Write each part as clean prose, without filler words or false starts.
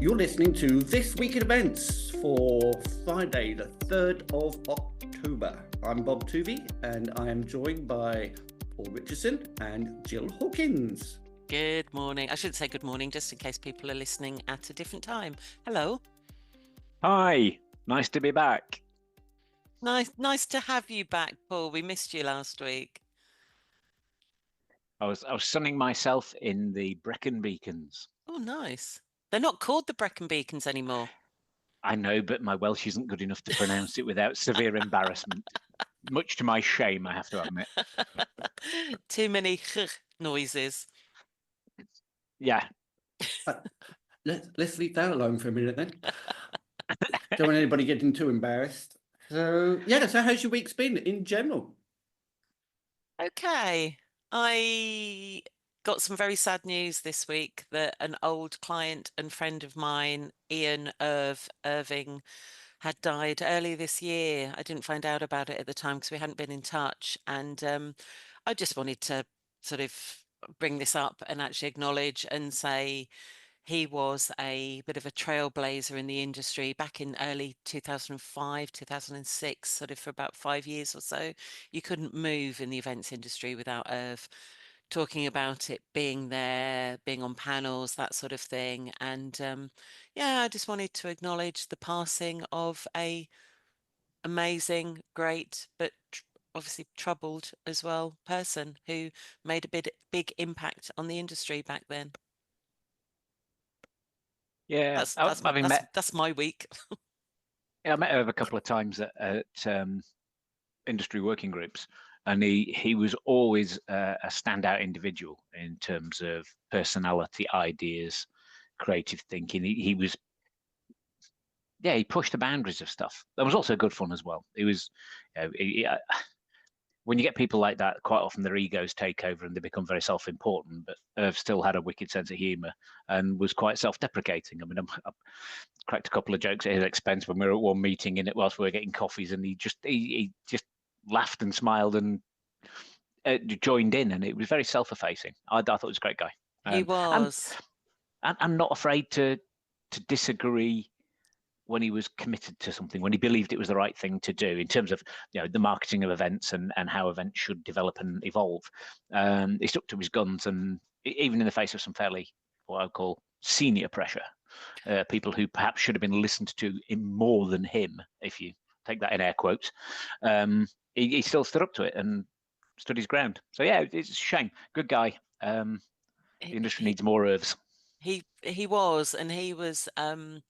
You're listening to This Week in Events for Friday, the 3rd of October. I'm Bob Tuvey, and I am joined by Paul Richardson and Jill Hawkins. Good morning. I shouldn't say good morning, just in case people are listening at a different time. Hello. Hi, nice to be back. Nice to have you back, Paul. We missed you last week. I was sunning myself in the Brecon Beacons. Oh, nice. They're not called the Brecon Beacons anymore. I know, but my Welsh isn't good enough to pronounce it without severe embarrassment. Much to my shame, I have to admit. Too many noises. Yeah. Let's leave that alone for a minute then. Don't want anybody getting too embarrassed. So how's your week's been in general? Okay. I got some very sad news this week that an old client and friend of mine, Ian of Irving, had died early this year. I didn't find out about it at the time because we hadn't been in touch. And I just wanted to sort of bring this up and actually acknowledge and say he was a bit of a trailblazer in the industry back in early 2005, 2006, sort of for about 5 years or so. You couldn't move in the events industry without Irv talking about it, being there, being on panels, that sort of thing. And I just wanted to acknowledge the passing of a amazing, great, but obviously troubled as well person who made a big impact on the industry back then. Yeah, that's my week. Yeah, I met Irv a couple of times at industry working groups, and he was always a standout individual in terms of personality, ideas, creative thinking. He was, yeah, he pushed the boundaries of stuff. That was also good fun as well. It was, when you get people like that, quite often their egos take over and they become very self-important. But Irv still had a wicked sense of humour and was quite self-deprecating. I mean, I cracked a couple of jokes at his expense when we were at one meeting in it whilst we were getting coffees, and he just laughed and smiled and joined in, and it was very self-effacing. I thought he was a great guy. He was. And not afraid to disagree when he was committed to something, when he believed it was the right thing to do in terms of the marketing of events and how events should develop and evolve. He stuck to his guns, and even in the face of some fairly, what I call, senior pressure, people who perhaps should have been listened to in more than him, if you take that in air quotes, he still stood up to it and stood his ground. So yeah, it's a shame. Good guy. The industry needs more Irvs. He was, and he was a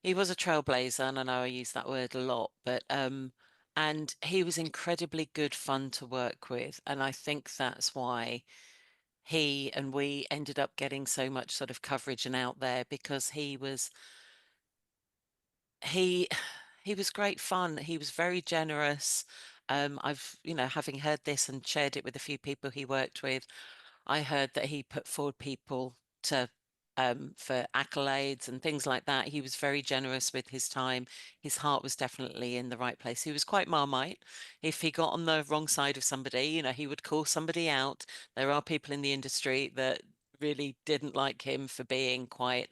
trailblazer, and I know I use that word a lot, but and he was incredibly good fun to work with, and I think that's why he and we ended up getting so much sort of coverage and out there, because he was great fun. He was very generous. I've, having heard this and shared it with a few people he worked with, I heard that he put forward people to for accolades and things like that. He was very generous with his time. His heart was definitely in the right place. He was quite Marmite. If he got on the wrong side of somebody, he would call somebody out. There are people in the industry that really didn't like him for being quite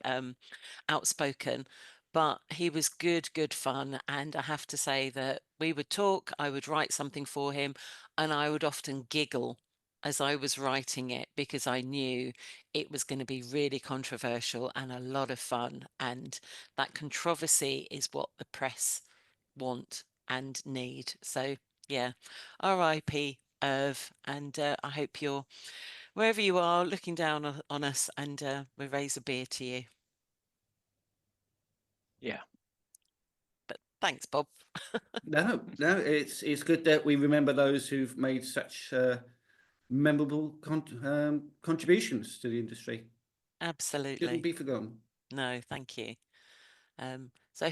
outspoken. But he was good fun. And I have to say that we would talk, I would write something for him, and I would often giggle as I was writing it, because I knew it was going to be really controversial and a lot of fun. And that controversy is what the press want and need. So yeah, R.I.P. Irv. And I hope you're, wherever you are, looking down on us, and we raise a beer to you. Yeah. But thanks, Bob. No, it's good that we remember those who've made such memorable contributions to the industry. Absolutely. Shouldn't be forgotten. No, thank you. So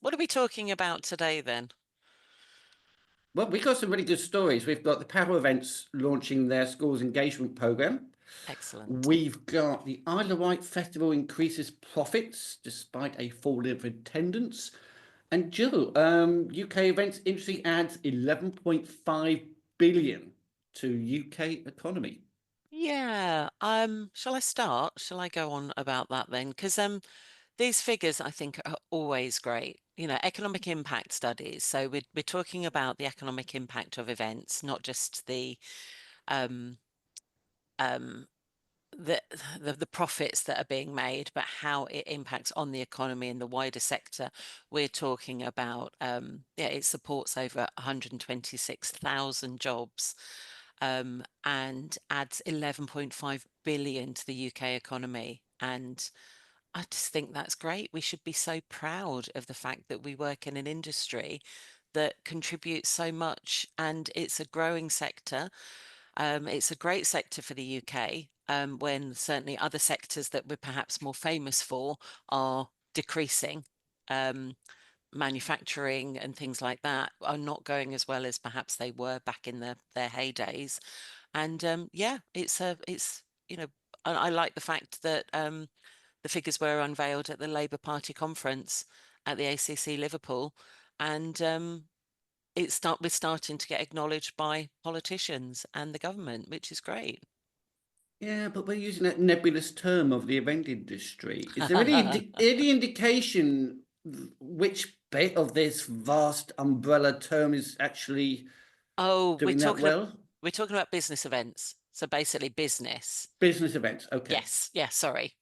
what are we talking about today then? Well, we've got some really good stories. We've got the Power Events launching their schools engagement program. Excellent. We've got the Isle of Wight Festival increases profits despite a fall of attendance. And Jill, UK events industry adds 11.5 billion to UK economy. Yeah. Shall I start? Shall I go on about that then? Because These figures, I think, are always great. You know, economic impact studies. So we're talking about the economic impact of events, not just um, um, the, the profits that are being made, but how it impacts on the economy and the wider sector. We're talking about, yeah, it supports over 126,000 jobs, and adds 11.5 billion to the UK economy. And I just think that's great. We should be so proud of the fact that we work in an industry that contributes so much, and it's a growing sector. It's a great sector for the UK, when certainly other sectors that we're perhaps more famous for are decreasing. Manufacturing and things like that are not going as well as perhaps they were back in their heydays. And yeah, it's you know, I like the fact that the figures were unveiled at the Labour Party conference at the ACC Liverpool, and we're starting to get acknowledged by politicians and the government, which is great. Yeah, but we're using that nebulous term of the event industry. Is there any indication which bit of this vast umbrella term is actually Oh, doing that well? we're talking about business events. So basically business. Business events, okay. Yes, yeah, sorry.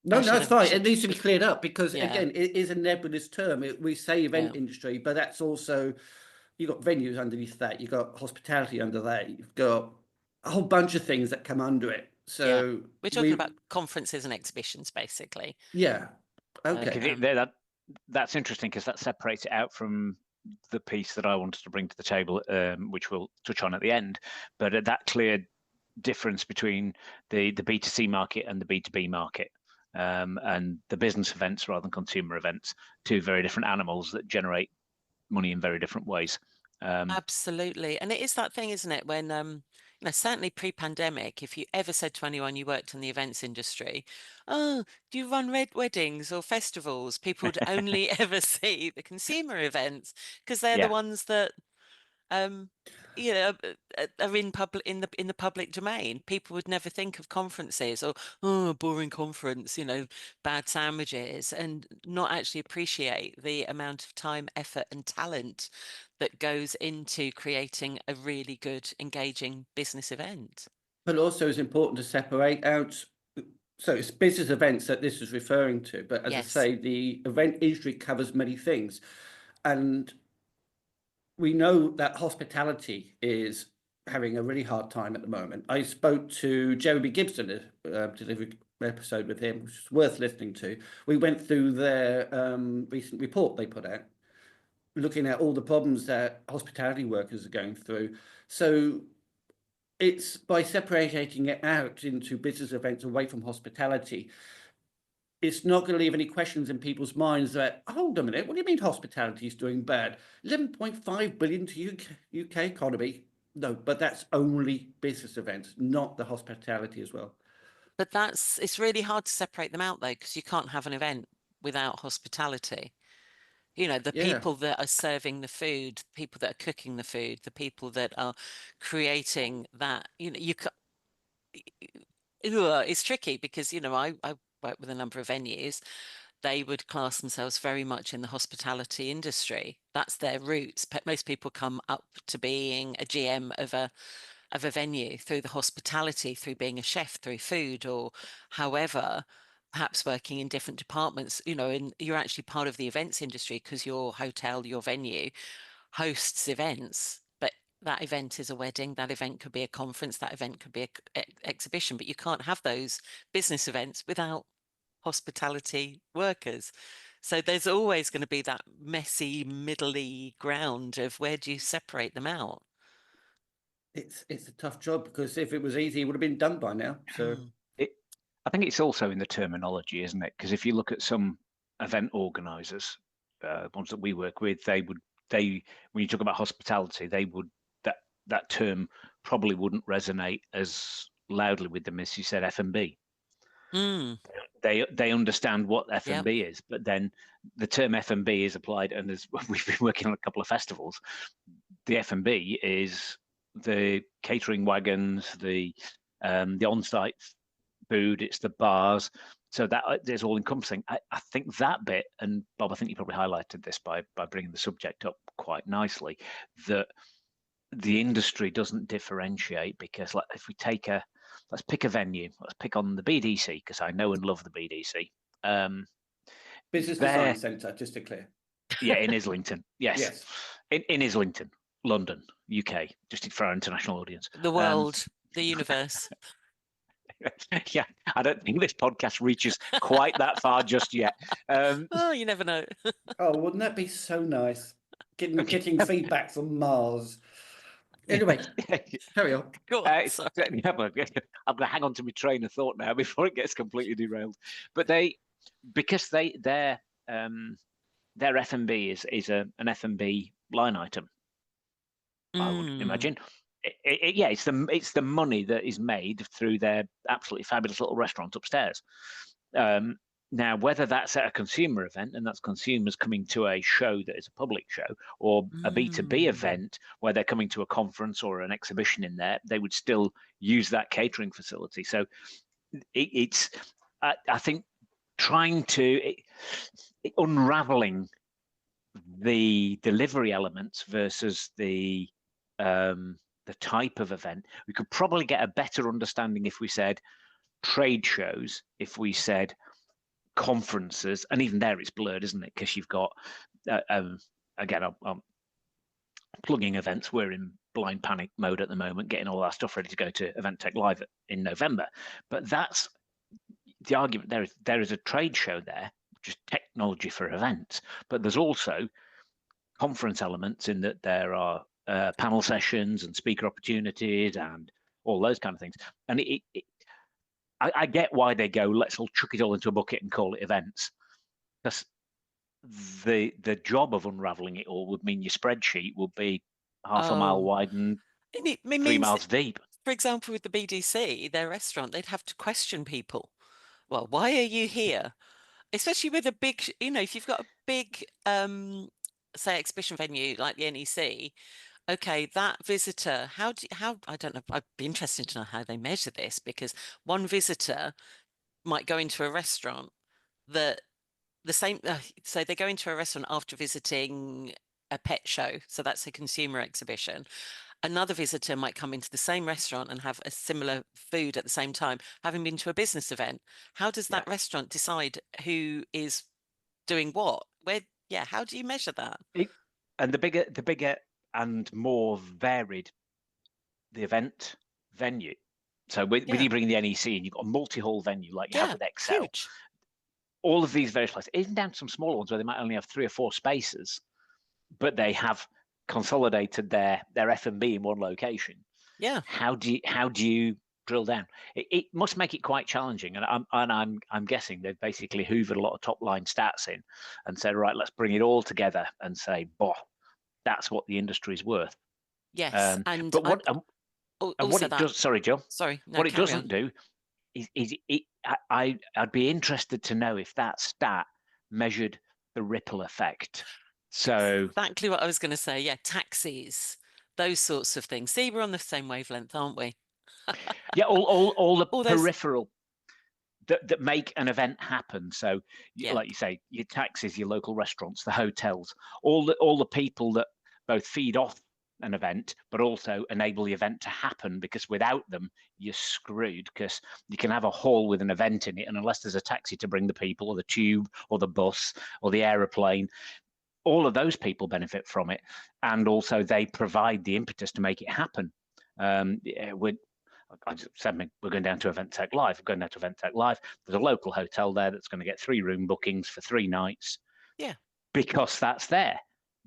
No, no, it's fine. Should It needs to be cleared up because, yeah, again, it is a nebulous term. We say yeah, event industry, but that's also, you've got venues underneath that, you've got hospitality under that, you've got a whole bunch of things that come under it. yeah. So We're talking about conferences and exhibitions, basically. yeah, But, okay. That's interesting because that separates it out from the piece that I wanted to bring to the table, which we'll touch on at the end. But that clear difference between the B2C market and the B2B market, and the business events rather than consumer events, two very different animals that generate money in very different ways. absolutely. And it is that thing, isn't it? When, you know, certainly pre-pandemic, if you ever said to anyone you worked in the events industry, oh, do you run red weddings or festivals? People would only ever see the consumer events because they're the Yeah, ones that um you know are in the public domain. People would never think of conferences or, oh, boring conference, you know, bad sandwiches, and not actually appreciate the amount of time, effort and talent that goes into creating a really good, engaging business event. But also it's important to separate out. So it's business events that this is referring to. But as I Yes. say, the event industry covers many things. And we know that hospitality is having a really hard time at the moment. I spoke to Jeremy Gibson, delivered an episode with him, which is worth listening to. We went through their recent report they put out, looking at all the problems that hospitality workers are going through. So it's by separating it out into business events away from hospitality, it's not going to leave any questions in people's minds that, hold a minute, what do you mean hospitality is doing bad? 11.5 billion to UK economy. No, but that's only business events, not the hospitality as well. But it's really hard to separate them out though, because you can't have an event without hospitality. You know, the Yeah. people that are serving the food, people that are cooking the food, the people that are creating that, you know, it's tricky because, you know, I work with a number of venues. They would class themselves very much in the hospitality industry. That's their roots. Most people come up to being a GM of a venue through the hospitality, through being a chef, through food, or however, perhaps working in different departments, you know, and you're actually part of the events industry because your hotel, your venue hosts events. But that event is a wedding, that event could be a conference, that event could be an exhibition, but you can't have those business events without hospitality workers. So there's always going to be that messy, middly ground of where do you separate them out? It's a tough job because if it was easy, it would have been done by now. So Mm. it, I think it's also in the terminology, isn't it? Because if you look at some event organisers, ones that we work with, they when you talk about hospitality, that term probably wouldn't resonate as loudly with them as you said F&B. Mm. They understand what Yep. F&B is, but then the term F&B is applied, and as we've been working on a couple of festivals, the F&B is the catering wagons, the on-site food, it's the bars, So that is all encompassing. I think that bit, and Bob, I think you probably highlighted this by bringing the subject up quite nicely, that the industry doesn't differentiate, because like, if we take let's pick a venue, let's pick on the BDC, because I know and love the BDC. Business Design Centre, just to clear. Yeah, in Islington. Yes. Yes. In Islington, London, UK, just for our international audience. The world, the universe. Yeah, I don't think this podcast reaches quite that far just yet. Oh, you never know. Oh, wouldn't that be so nice? Getting feedback from Mars. Anyway, carry on. Go on, sorry. I'm going to hang on to my train of thought now before it gets completely derailed. But because their F&B is an F&B line item, I would imagine. Yeah, it's the money that is made through their absolutely fabulous little restaurant upstairs. Now, whether that's at a consumer event, and that's consumers coming to a show that is a public show, or a B2B event where they're coming to a conference or an exhibition in there, they would still use that catering facility. So it's, I think, trying to unraveling the delivery elements versus the type of event. We could probably get a better understanding if we said trade shows, if we said conferences, and even there it's blurred, isn't it? Because you've got, again, I'm plugging events. We're in blind panic mode at the moment, getting all our stuff ready to go to Event Tech Live in November. But that's the argument. There is a trade show there, just technology for events, but there's also conference elements in that there are panel sessions and speaker opportunities and all those kind of things. And I get why they go, let's all chuck it all into a bucket and call it events. Because the job of unraveling it all would mean your spreadsheet would be half a mile wide and 3 miles deep. For example, with the BDC, their restaurant, they'd have to question people. Well, why are you here? Especially with a big, if you've got a big, say, exhibition venue like the NEC, okay, that visitor, how I don't know, I'd be interested to know how they measure this, because one visitor might go into a restaurant that the same, so they go into a restaurant after visiting a pet show, so that's a consumer exhibition. Another visitor might come into the same restaurant and have a similar food at the same time, having been to a business event. How does that restaurant decide who is doing what? How do you measure that? And the bigger and more varied the event venue. So with you bringing the NEC and you've got a multi-hall venue like you have with Excel, huge. All of these various places, even down to some smaller ones where they might only have 3 or 4 spaces, but they have consolidated their F&B in one location. Yeah. How do you drill down? It must make it quite challenging, and I'm guessing they've basically hoovered a lot of top line stats in and said, right, let's bring it all together and say, that's what the industry is worth. Yes, but what it does, sorry, Joe. Sorry, no, what it doesn't do is I'd be interested to know if that stat measured the ripple effect. So exactly what I was going to say. Yeah, taxis, those sorts of things. See, we're on the same wavelength, aren't we? Yeah, all the peripheral that make an event happen. So, like you say, your taxis, your local restaurants, the hotels, all the people that both feed off an event, but also enable the event to happen. Because without them, you're screwed. Because you can have a hall with an event in it, and unless there's a taxi to bring the people, or the tube, or the bus, or the aeroplane, all of those people benefit from it, and also they provide the impetus to make it happen. I just said we're going down to Event Tech Live. We're going down to Event Tech Live. There's a local hotel there that's going to get 3 room bookings for 3 nights. Yeah, because that's there.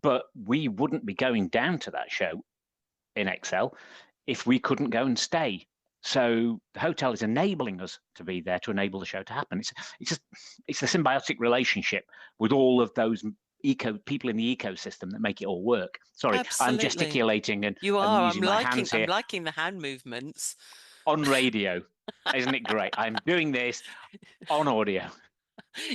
But we wouldn't be going down to that show in Excel if we couldn't go and stay. So the hotel is enabling us to be there to enable the show to happen. It's a symbiotic relationship with all of those people in the ecosystem that make it all work. Sorry, absolutely. I'm gesticulating and you are. using my hands here. I'm liking the hand movements on radio. Isn't it great? I'm doing this on audio.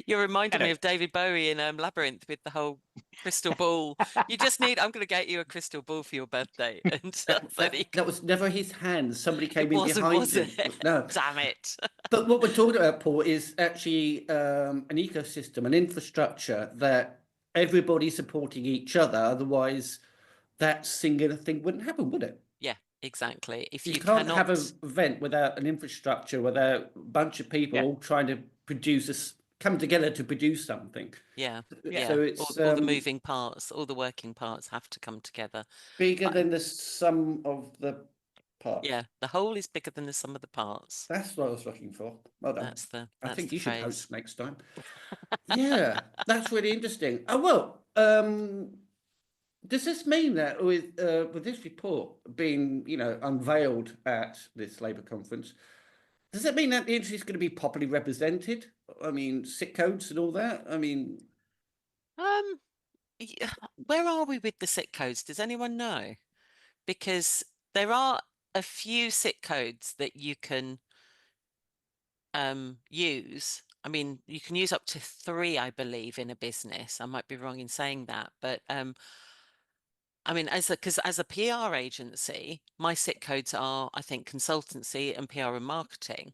You're reminding me of David Bowie in Labyrinth with the whole crystal ball. You just need, I'm going to get you a crystal ball for your birthday. And that was never his hand. Somebody came in behind him. No. Damn it. But what we're talking about, Paul, is actually an ecosystem, an infrastructure that everybody's supporting each other. Otherwise, that singular thing wouldn't happen, would it? Yeah, exactly. If You you can't have cannot, an event without an infrastructure, without a bunch of people Yeah. all trying to come together to produce something. yeah, Yeah. So yeah, it's all the moving parts, all the working parts have to come together. bigger But than the sum of the parts. yeah, the whole is bigger than the sum of the parts. That's what I was looking for. Well done. I That's think the you should phrase. host next time. Yeah, that's really interesting. Oh well, does this mean that with this report being, unveiled at this Labour conference, does that mean that the industry is going to be properly represented? I mean, sick codes and all that. I mean, Um, where are we with the SIT codes? Does anyone know? Because there are a few SIT codes that you can use. I mean, you can use up to 3, I believe, in a business. I might be wrong in saying that, but I mean, because as a PR agency, my SIT codes are, I think, consultancy and PR and marketing.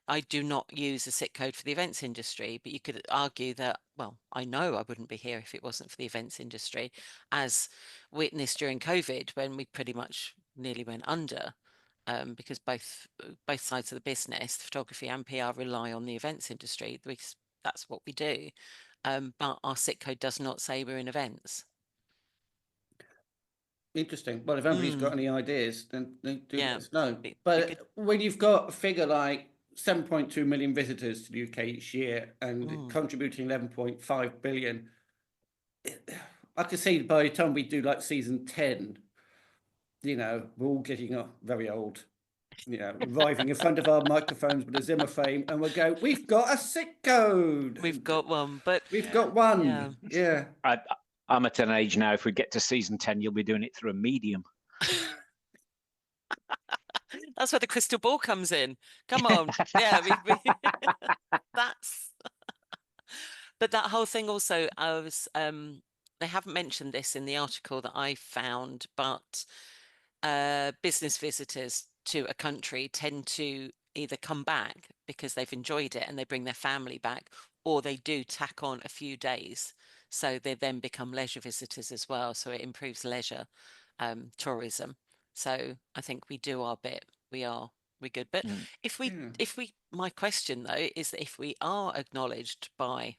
I do not use a SIT code for the events industry, but you could argue that, well, I know I wouldn't be here if it wasn't for the events industry, as witnessed during COVID when we pretty much nearly went under, because both sides of the business, photography and PR, rely on the events industry. That's what we do. But our SIT code does not say we're in events. interesting. Well, if anybody's got any ideas, then do let Yeah, us know. be But good. when you've got a figure like 7.2 million visitors to the UK each year and contributing 11.5 billion, I could see by the time we do like season 10, we're all getting very old, arriving in front of our microphones with a Zimmer frame, and we'll go, we've got a sick code. We've got one, but We've got one. yeah. Yeah. I'm at an age now, if we get to season 10, you'll be doing it through a medium. That's where the crystal ball comes in. Come on. Yeah, that's but that whole thing also, they haven't mentioned this in the article that I found, but business visitors to a country tend to either come back because they've enjoyed it and they bring their family back, or they do tack on a few days. So they then become leisure visitors as well. So it improves leisure tourism. So I think we do our bit. We're good. But if my question though is that if we are acknowledged by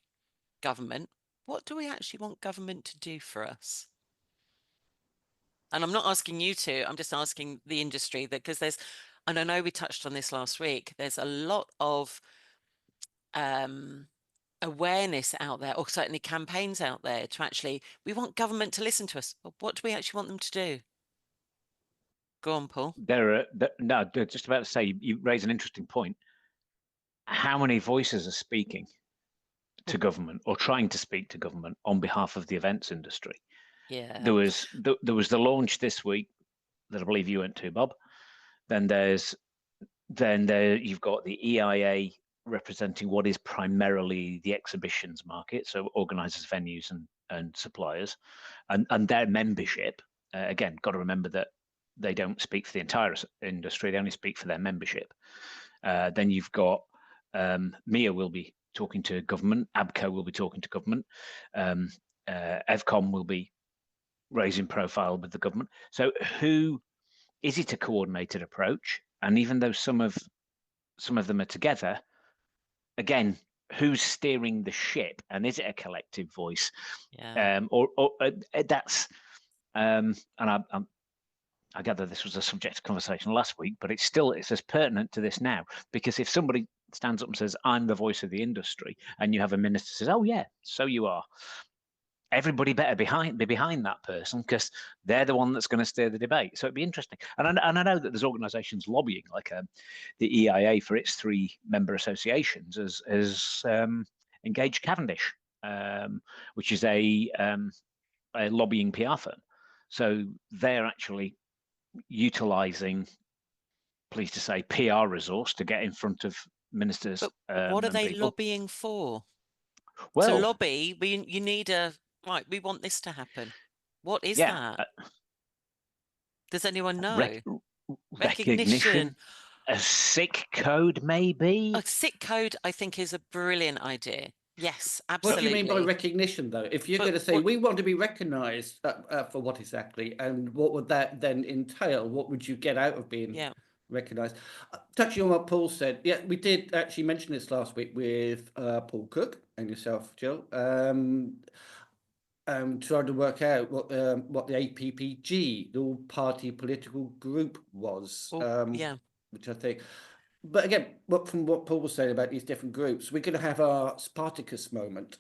government, what do we actually want government to do for us? And I'm not asking you to, I'm just asking the industry that, because and I know we touched on this last week, there's a lot of awareness out there, or certainly campaigns out there to actually, we want government to listen to us. But what do we actually want them to do? Go on, Paul. No, just about to say, you raise an interesting point. How many voices are speaking to government or trying to speak to government on behalf of the events industry? Yeah. There was the launch this week that I believe you went to, Bob. Then you've got the EIA representing what is primarily the exhibitions market, so organisers, venues, and suppliers, and their membership. Again, got to remember that they don't speak for the entire industry; they only speak for their membership. Then you've got MIA will be talking to government, ABCO will be talking to government, EVCOM will be raising profile with the government. So who is it a coordinated approach? And even though some of them are together, again, who's steering the ship? And is it a collective voice? Yeah. Or that's and I gather this was a subject of conversation last week, but it's as pertinent to this now, because if somebody stands up and says, I'm the voice of the industry, and you have a minister who says, oh yeah, so you are, everybody better be behind that person, because they're the one that's going to steer the debate. So it'd be interesting. And I know that there's organisations lobbying, like the EIA for its 3 member associations has engaged Cavendish, which is a lobbying PR firm. So they're actually utilising, pleased to say, PR resource to get in front of ministers. But what are they people. lobbying for? Well, to lobby, you need right. We want this to happen. What is that? Does anyone know? Recognition. A sick code, maybe. A sick code, I think, is a brilliant idea. Yes, What absolutely. do you mean by recognition, though? If you're But going to say what- we want to be recognised for what exactly, and what would that then entail? What would you get out of being Yeah. recognised? Touching on what Paul said, yeah, we did actually mention this last week with Paul Cook and yourself, Jill. Trying to work out what the APPG, the all-party political group, was. Yeah. Which I think. But again, from what Paul was saying about these different groups, we're going to have our Spartacus moment,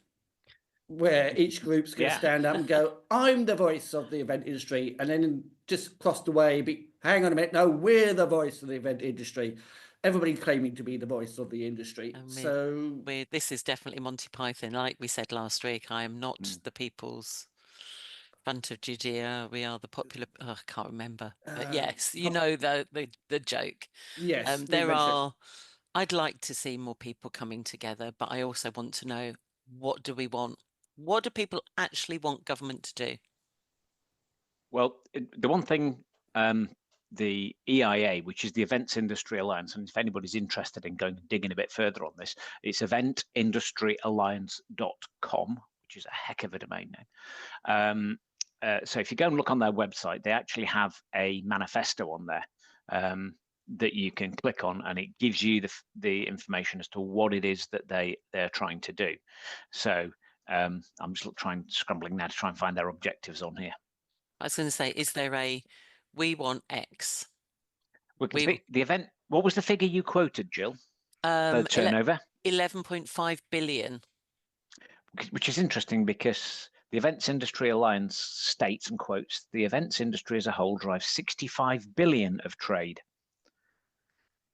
where each group's going to Yeah. stand up and go, "I'm the voice of the event industry," and then just across the way, hang on a minute, no, we're the voice of the event industry. Everybody claiming to be the voice of the industry. I mean, So this is definitely Monty Python. Like we said last week, I am not the people's front of Judea. We are the popular. Oh, I can't remember. But yes, you know the joke. yes, There are. I'd like to see more people coming together, but I also want to know, what do we want? What do people actually want government to do? Well, the one thing, the EIA, which is the Events Industry Alliance, and if anybody's interested in going and digging a bit further on this, it's eventindustryaLliance.com, which is a heck of a domain name. So if you go and look on their website, they actually have a manifesto on there that you can click on, and it gives you the information as to what it is that they're trying to do. So I'm just scrambling now to try and find their objectives on here. I was going to say, is there a, we want X? The event, what was the figure you quoted, Jill? The turnover? 11.5 billion. Which is interesting because the Events Industry Alliance states and quotes, the events industry as a whole drives 65 billion of trade.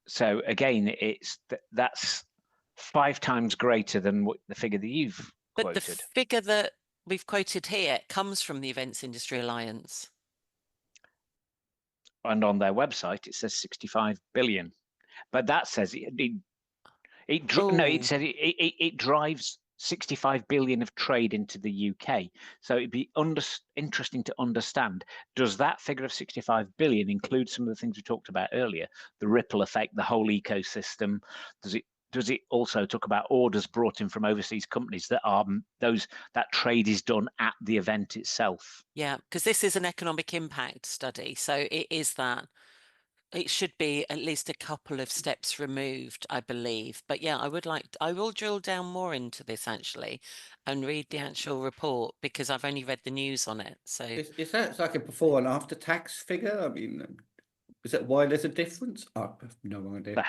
So again, that's 5 times greater than what the figure that you've quoted. But the figure that we've quoted here comes from the Events Industry Alliance. And on their website, it says 65 billion. But that says it drives 65 billion of trade into the UK. So it'd be interesting to understand, does that figure of 65 billion include some of the things we talked about earlier, the ripple effect, the whole ecosystem? Does it also talk about orders brought in from overseas companies that trade is done at the event itself? Yeah, because this is an economic impact study, so it is that. It should be at least a couple of steps removed, I believe. But yeah, I will drill down more into this actually and read the actual report, because I've only read the news on it. So is that like a before and after tax figure? I mean, is that why there's a difference? I have no idea. The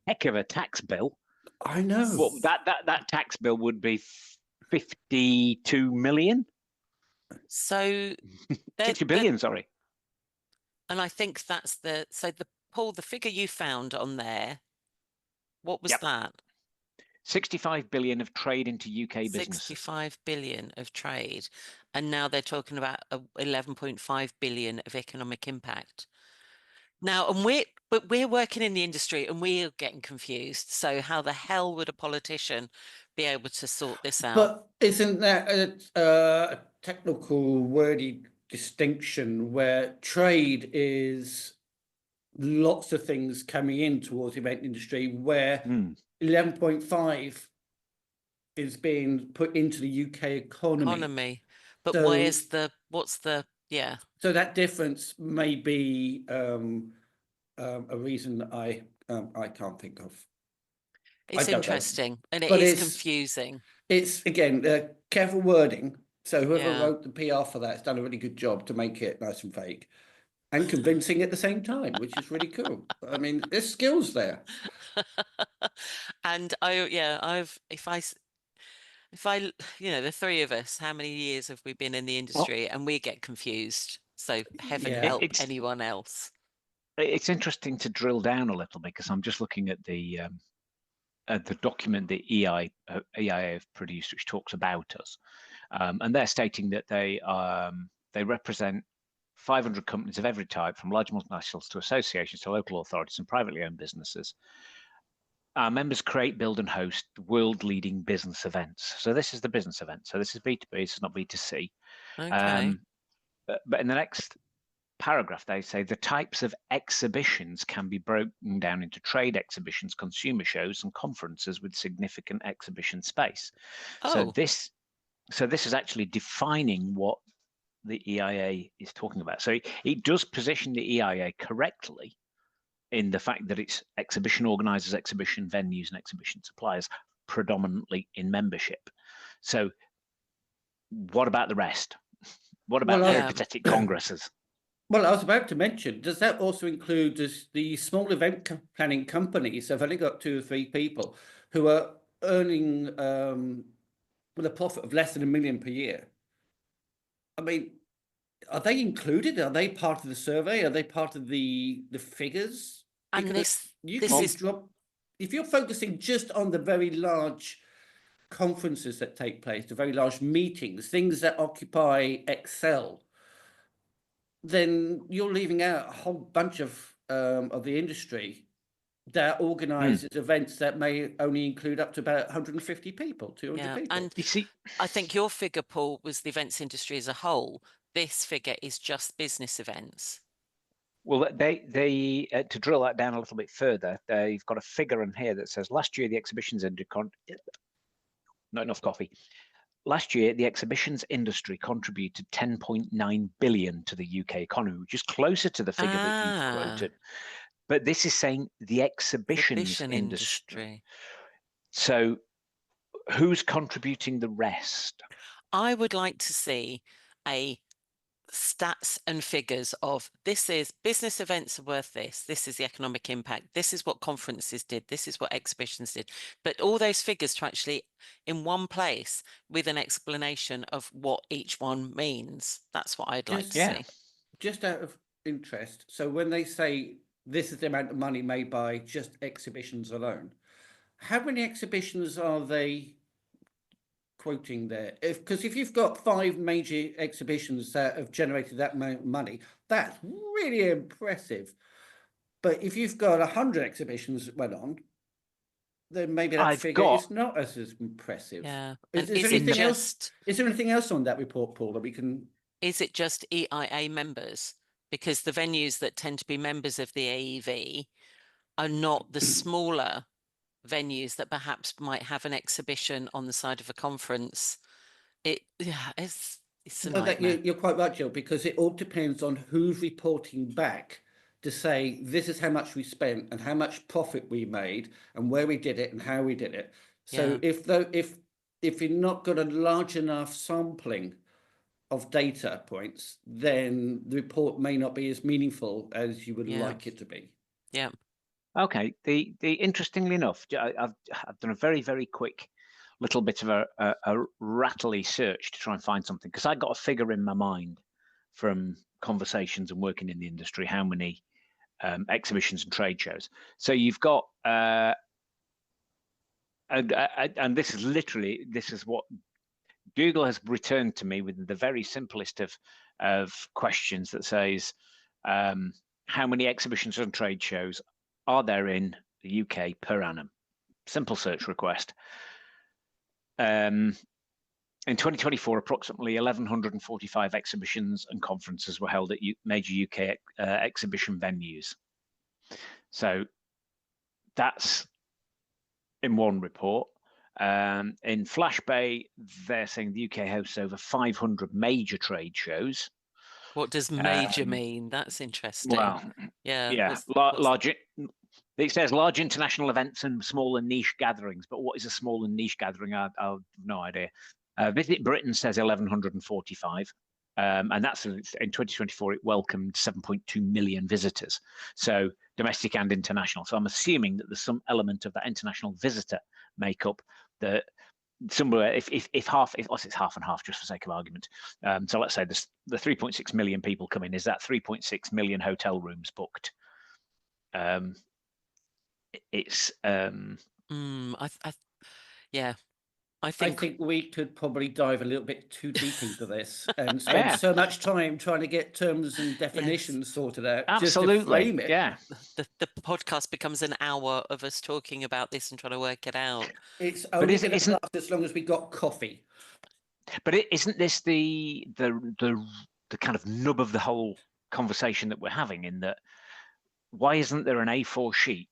heck of a tax bill. I know. Well, that tax bill would be 52 million. So 60 billion, sorry. And I think that's Paul, the figure you found on there, what was that? 65 billion of trade into UK businesses. 65 billion of trade. And now they're talking about 11.5 billion of economic impact. Now, and we're working in the industry and we're getting confused. So how the hell would a politician be able to sort this out? But isn't that a technical wordy distinction where trade is lots of things coming in towards the event industry, where 11.5 is being put into the UK economy? But So, what's the so that difference may be a reason that I can't think of. It's interesting and it is confusing. It's again careful wording. So whoever wrote the PR for that's done a really good job to make it nice and vague and convincing at the same time, which is really cool. I mean, there's skills there. And if I the three of us, how many years have we been in the industry and we get confused? So heaven help anyone else. It's interesting to drill down a little, because I'm just looking at the document the EIA have produced, which talks about us, and they're stating that they represent 500 companies of every type, from large multinationals to associations to local authorities and privately owned businesses. Our members create, build and host world-leading business events. So this is the business event. So this is B2B, it's not B2C. Okay. But in the next paragraph, they say the types of exhibitions can be broken down into trade exhibitions, consumer shows, and conferences with significant exhibition space. So Oh, this is actually defining what the EIA is talking about. So it does position the EIA correctly in the fact that it's exhibition organisers, exhibition venues, and exhibition suppliers, predominantly in membership. So what about the rest? What about Well, peripatetic congresses? Well, I was about to mention, does that also include the small event planning companies? Have only got 2 or 3 people who are earning with a profit of less than $1 million per year. I mean, are they included? Are they part of the survey? Are they part of the figures? and Because you this can is drop, if you're focusing just on the very large conferences that take place, the very large meetings, things that occupy Excel, then you're leaving out a whole bunch of the industry that organises events that may only include up to about 150 people, 200 people. and You see, I think your figure, Paul, was the events industry as a whole. This figure is just business events. well, they to drill that down a little bit further, they've got a figure in here that says last year the exhibitions industry, not enough coffee. Last year, the exhibitions industry contributed 10.9 billion to the UK economy, which is closer to the figure that you've quoted. But this is saying the exhibitions industry. So who's contributing the rest? I would like to see a stats and figures of this is business events are worth this is the economic impact, this is what conferences did, this is what exhibitions did, but all those figures to actually in one place with an explanation of what each one means. That's what I'd like to see. Just out of interest, so when they say this is the amount of money made by just exhibitions alone, how many exhibitions are they quoting there? Because if you've got 5 major exhibitions that have generated that amount of money, that's really impressive. But if you've got 100 exhibitions that went on, then maybe that figure is not as impressive. Yeah. Is And there anything else? Is there anything else on that report, Paul, that we can? Is it just EIA members? Because the venues that tend to be members of the AEV are not the smaller venues that perhaps might have an exhibition on the side of a conference. It's a nightmare. You're quite right, Jill, because it all depends on who's reporting back to say this is how much we spent and how much profit we made and where we did it and how we did it. So if you're not got a large enough sampling of data points, then the report may not be as meaningful as you would like it to be. Yeah. Okay. The interestingly enough, I've done a very, very quick little bit of a rattly search to try and find something, because I got a figure in my mind from conversations and working in the industry, how many exhibitions and trade shows. So you've got and this is what Google has returned to me with the very simplest of questions that says how many exhibitions and trade shows are there in the UK per annum? Simple search request. In 2024, approximately 1,145 exhibitions and conferences were held at major UK exhibition venues. So that's in one report. In Flash Bay, they're saying the UK hosts over 500 major trade shows. What does major mean? That's interesting. Well, yeah. Large. It says large international events and small and niche gatherings, but what is a small and niche gathering? I have no idea. Visit Britain says 1,145, and that's in 2024. It welcomed 7.2 million visitors, so domestic and international. So I'm assuming that there's some element of that international visitor makeup that somewhere, if it's half and half, just for sake of argument. So let's say the 3.6 million people come in. Is that 3.6 million hotel rooms booked? It's I think we could probably dive a little bit too deep into this and spend so much time trying to get terms and definitions sorted out. Absolutely, just to frame it. Yeah. The podcast becomes an hour of us talking about this and trying to work it out. It's only going to last as long as we got coffee. But isn't this the kind of nub of the whole conversation that we're having, in that why isn't there an A4 sheet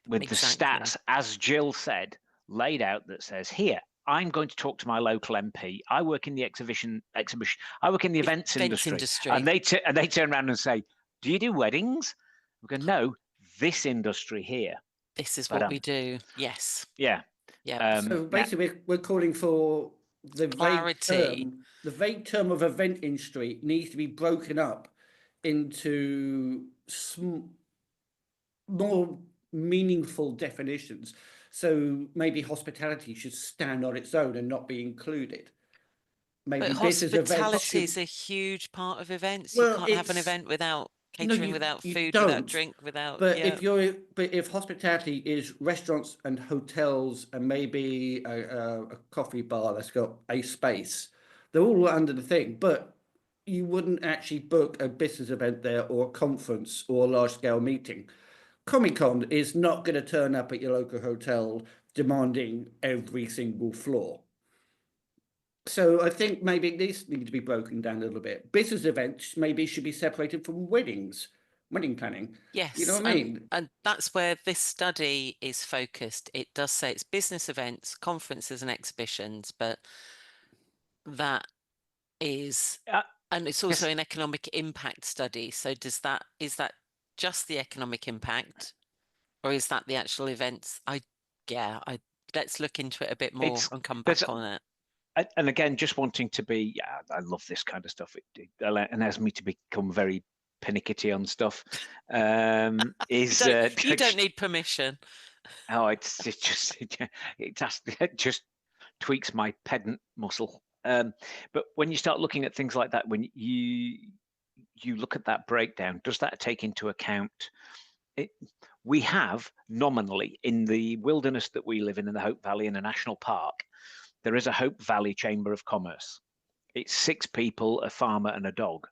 with the stats, as Jill said, laid out, that says, here, I'm going to talk to my local MP. I work in the exhibition. I work in the events industry. And they turn around and say, do you do weddings? We go, no, this industry here. This is what we do. Yes. Yeah. Yeah. So basically, we're calling for the clarity. The vague term of event industry needs to be broken up into more meaningful definitions. So maybe hospitality should stand on its own and not be included. Maybe but hospitality is a huge part of events. You can't have an event without catering, without food, without drink, without. But if hospitality is restaurants and hotels and maybe a coffee bar that's got a space, they're all under the thing. But you wouldn't actually book a business event there, or a conference, or a large scale meeting. Comic-Con is not going to turn up at your local hotel demanding every single floor. So I think maybe these need to be broken down a little bit. Business events maybe should be separated from wedding planning. Yes. You know what I mean? And that's where this study is focused. It does say it's business events, conferences and exhibitions, but that is, and it's also an economic impact study. So is that just the economic impact, or is that the actual events? Let's look into it a bit more and come back on it. And again, just wanting to be, I love this kind of stuff. It allows me to become very pernickety on stuff. You don't need permission. Oh, it just tweaks my pedant muscle. But when you start looking at things like that, when you look at that breakdown, does that take into account we have nominally, in the wilderness that we live in the Hope Valley, in a national park, there is a Hope Valley Chamber of Commerce. It's 6 people, a farmer and a dog.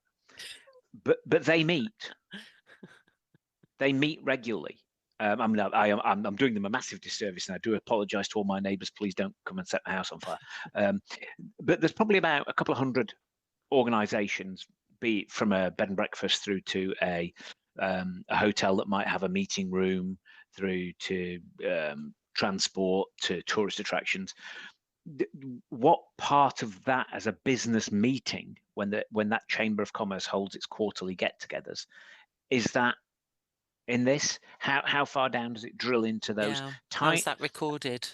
But they meet. They meet regularly. I'm doing them a massive disservice, and I do apologise to all my neighbours. Please don't come and set my house on fire. But there's probably about a couple of hundred organisations, be it from a bed and breakfast through to a hotel that might have a meeting room, through to transport, to tourist attractions. What part of that, as a business meeting, when that Chamber of Commerce holds its quarterly get-togethers, is that in this? How far down does it drill into those? How is that recorded?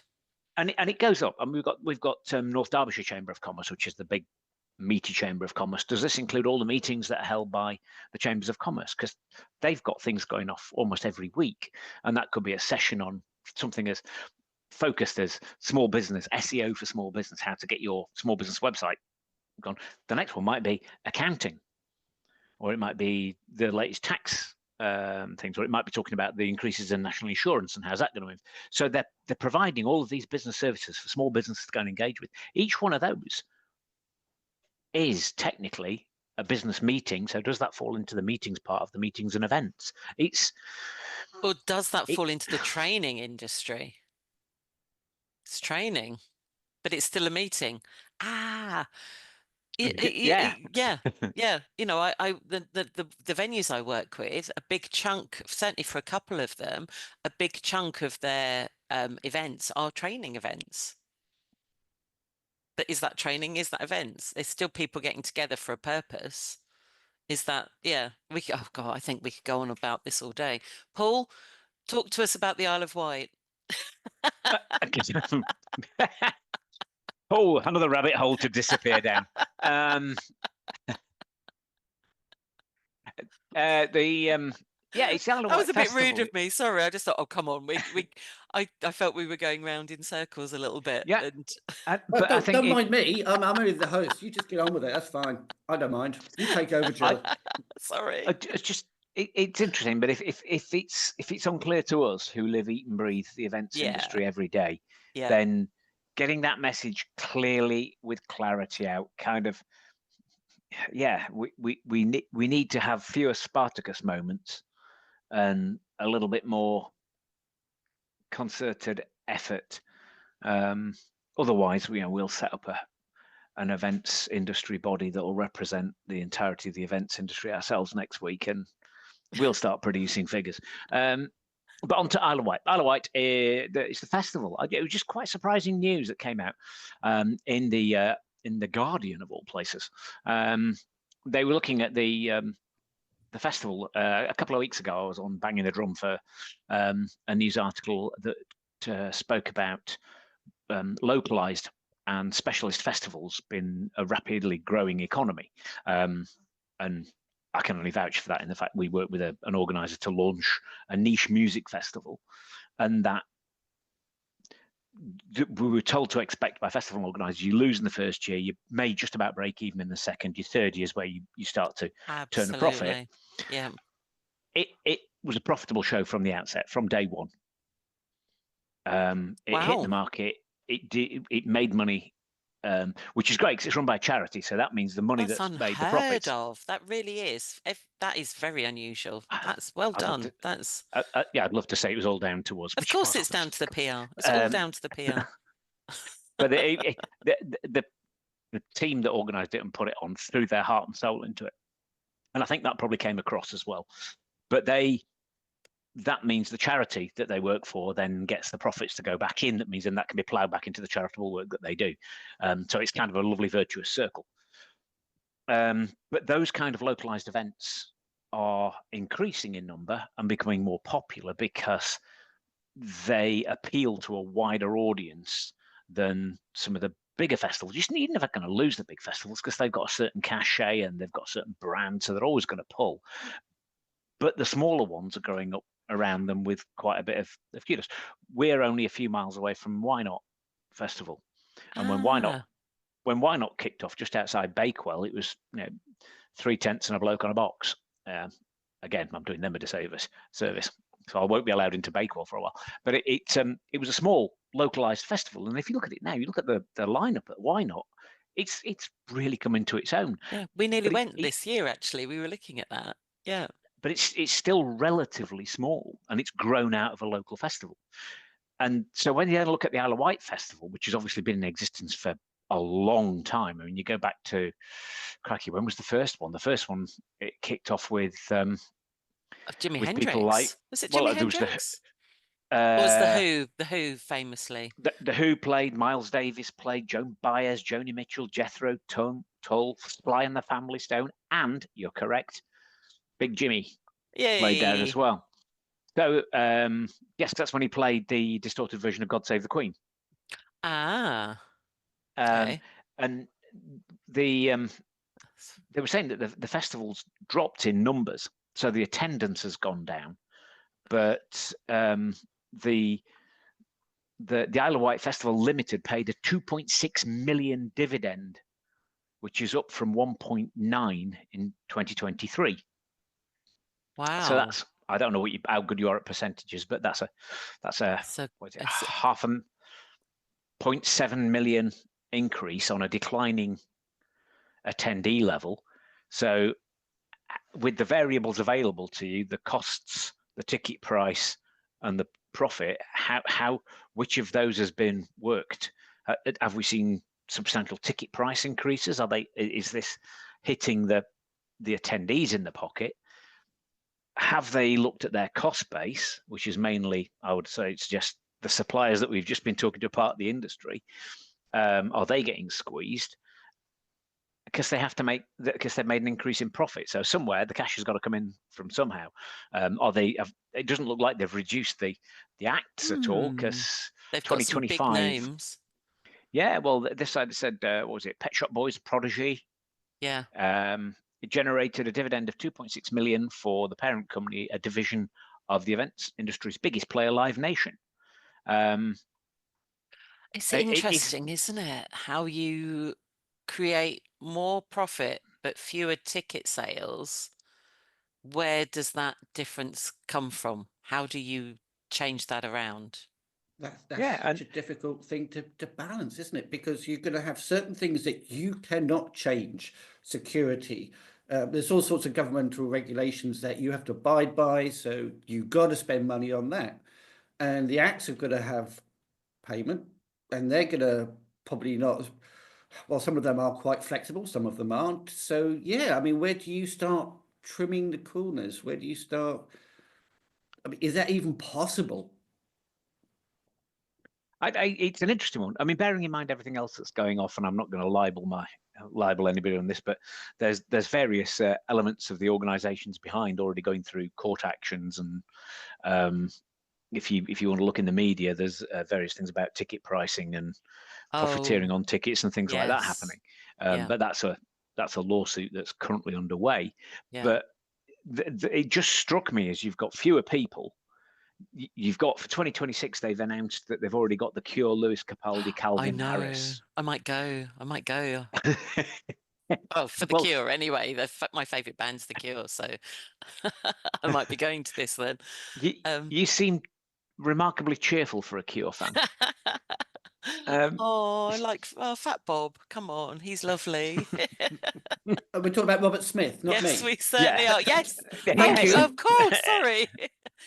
And it goes up. And we've got North Derbyshire Chamber of Commerce, which is the big meaty Chamber of Commerce. Does this include all the meetings that are held by the Chambers of Commerce? Because they've got things going off almost every week, and that could be a session on something as focused as small business, SEO for small business, how to get your small business website gone. The next one might be accounting, or it might be the latest tax things, or it might be talking about the increases in national insurance and how's that going to move. So they're providing all of these business services for small businesses to go and engage with. Each one of those is technically a business meeting. So does that fall into the meetings part of the meetings and events? Or does that fall into the training industry? It's training, but it's still a meeting. Yeah. You know, the venues I work with, a big chunk, certainly for a couple of them, a big chunk of their events are training events. But is that training? Is that events? It's still people getting together for a purpose. Is that, oh God, I think we could go on about this all day. Paul, talk to us about the Isle of Wight. Oh, another rabbit hole to disappear down. It's the Isle of Wight. That was a bit Festival. rude of me. Sorry, I just thought, oh come on, I felt we were going round in circles a little bit. Yeah, but don't mind me. I'm only the host. You just get on with it. That's fine. I don't mind. You take over, Jill. Sorry. It's interesting, but if it's unclear to us who live, eat, and breathe the events industry every day, then getting that message clearly with clarity out, kind of, we need to have fewer Spartacus moments and a little bit more concerted effort. Otherwise, we'll set up an events industry body that will represent the entirety of the events industry ourselves next week, and we'll start producing figures. But on to Isle of Wight. Isle of Wight, it's the festival. It was just quite surprising news that came out in the Guardian of all places. They were looking at the festival a couple of weeks ago. I was on Banging the Drum for a news article that spoke about localized and specialist festivals being a rapidly growing economy, and I can only vouch for that in the fact we worked with an organizer to launch a niche music festival, and that we were told to expect by festival organizers, you lose in the first year, you may just about break even in the second. Your third year is where you start to turn a profit. Yeah, it was a profitable show from the outset, from day one. It hit the market. It made money, which is great because it's run by a charity. So that means the money that's made, the profits. That really is. That is very unusual. That's well done. Yeah, I'd love to say it was all down to us. Of course, it's down to the PR. It's all down to the PR. But the team that organised it and put it on threw their heart and soul into it, and I think that probably came across as well. But that means the charity that they work for then gets the profits to go back in. That means then that can be ploughed back into the charitable work that they do. So it's kind of a lovely virtuous circle. But those kind of localized events are increasing in number and becoming more popular because they appeal to a wider audience than some of the bigger festivals. You're never going to lose the big festivals because they've got a certain cachet and they've got a certain brand, so they're always going to pull. But the smaller ones are growing up around them with quite a bit of kudos. We're only a few miles away from Why Not Festival, and when Why Not kicked off just outside Bakewell, it was 3 tents and a bloke on a box. Again, I'm doing them a disservice, so I won't be allowed into Bakewell for a while. But it was a small localized festival, and if you look at it now, you look at the lineup at Why Not, it's really come into its own. Yeah, we nearly went this year. Actually, we were looking at that. Yeah. But it's still relatively small, and it's grown out of a local festival. And so when you look at the Isle of Wight Festival, which has obviously been in existence for a long time, I mean, you go back to, crikey, when was the first one? The first one, it kicked off with Jimi with Hendrix. People like, was it Jimi Hendrix? Or was the Who famously? The Who played, Miles Davis played, Joan Baez, Joni Mitchell, Jethro Tull, Sly and the Family Stone, and you're correct, Big Jimmy played there as well. So yes, that's when he played the distorted version of God Save the Queen. Okay. And they were saying that the festivals dropped in numbers, so the attendance has gone down. But the Isle of Wight Festival Limited paid a 2.6 million dividend, which is up from 1.9 in 2023. Wow. So that's, I don't know how good you are at percentages, but that's a what is it, half a 0.7 million increase on a declining attendee level. So with the variables available to you, the costs, the ticket price, and the profit, which of those has been worked? Have we seen substantial ticket price increases? Is this hitting the attendees in the pocket? Have they looked at their cost base, which is mainly, I would say, it's just the suppliers that we've just been talking to, part of the industry? Are they getting squeezed? Because they have to because they've made an increase in profit. So somewhere the cash has got to come in from somehow. It doesn't look like they've reduced the acts at all, because they've got some big names. Yeah, well, this side said, what was it? Pet Shop Boys, Prodigy. Yeah. It generated a dividend of 2.6 million for the parent company, a division of the events industry's biggest player, Live Nation. It's interesting, isn't it? How you create more profit but fewer ticket sales. Where does that difference come from? How do you change that around? That's such a difficult thing to balance, isn't it? Because you're going to have certain things that you cannot change. Security. There's all sorts of governmental regulations that you have to abide by, so you've got to spend money on that. And the acts are going to have payment, and they're going to probably not Well, some of them are quite flexible, some of them aren't. So yeah, I mean, where do you start trimming the corners? Where do you start? I mean, is that even possible? It's an interesting one. I mean, bearing in mind everything else that's going off, and I'm not going to libel anybody on this, but there's various elements of the organisations behind already going through court actions, and if you want to look in the media, there's various things about ticket pricing and profiteering Oh, on tickets and things like that happening. yeah, But that's a lawsuit that's currently underway. yeah. But it just struck me as you've got fewer people. You've got for 2026, they've announced that they've already got the Cure, Lewis Capaldi, I Calvin know. Harris. I might go. I might go. Oh, for The Well, Cure anyway. My favourite band's The Cure, so I might be going to this then. you seem remarkably cheerful for a Cure fan. Um, Oh, I like Fat Bob. Come on, he's lovely. We're talking about Robert Smith, not Yes, me. we certainly yeah, are. Yes, Thank yes. you. of course. Sorry,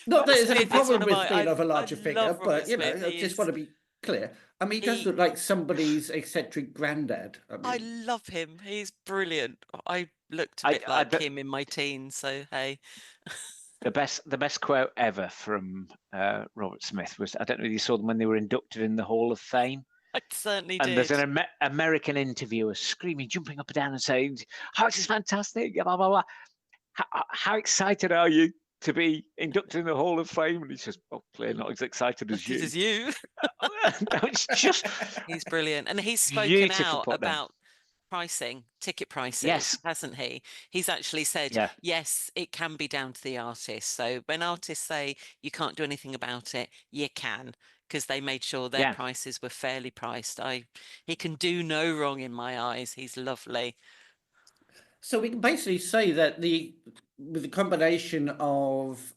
Not that Robert there's any Smith is one problem of with my. being of a I larger figure, love Robert but Smith. I He just want is. to be clear. I mean, he does He. look like somebody's eccentric granddad. I I mean, love him. He's brilliant. I looked a I, bit I, like him in my teens, so hey. the best quote ever from Robert Smith was, I don't know if you saw them when they were inducted in the Hall of Fame. I certainly And there's did. an American interviewer screaming, jumping up and down and saying, "How this is fantastic, blah, blah, blah. How excited are you to be inducted in the Hall of Fame?" And he says, "Well, clearly not as excited As as good you." as you. It's just He's brilliant. And he's spoken beautiful out put down. about ticket prices, Yes, hasn't he? He's actually said, yeah, yes, it can be down to the artist. So when artists say you can't do anything about it, you can, because they made sure their yeah. prices were fairly priced. He can do no wrong in my eyes. He's lovely. so we can basically say that with the combination of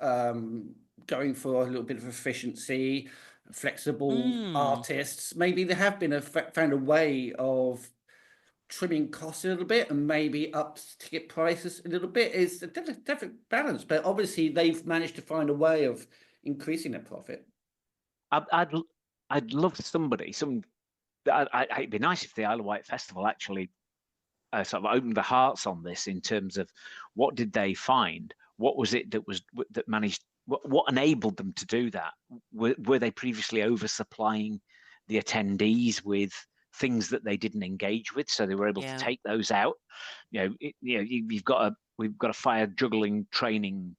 going for a little bit of efficiency, flexible Mm, artists, maybe they have been found a way of trimming costs a little bit and maybe up ticket prices a little bit. Is a definite balance, but obviously they've managed to find a way of increasing their profit. I'd I'd love somebody. It'd be nice if the Isle of Wight Festival actually sort of opened the hearts on this in terms of what did they find? What was it that managed? What enabled them to do that? Were they previously oversupplying the attendees with things that they didn't engage with, so they were able to yeah. take those out? We've got a fire juggling training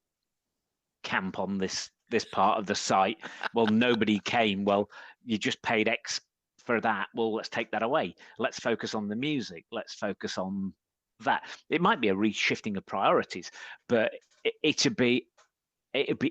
camp on this part of the site. Well, nobody came. Well, you just paid X for that. Well, let's take that away. Let's focus on the music. Let's focus on that. It might be a reshifting of priorities, but it'd be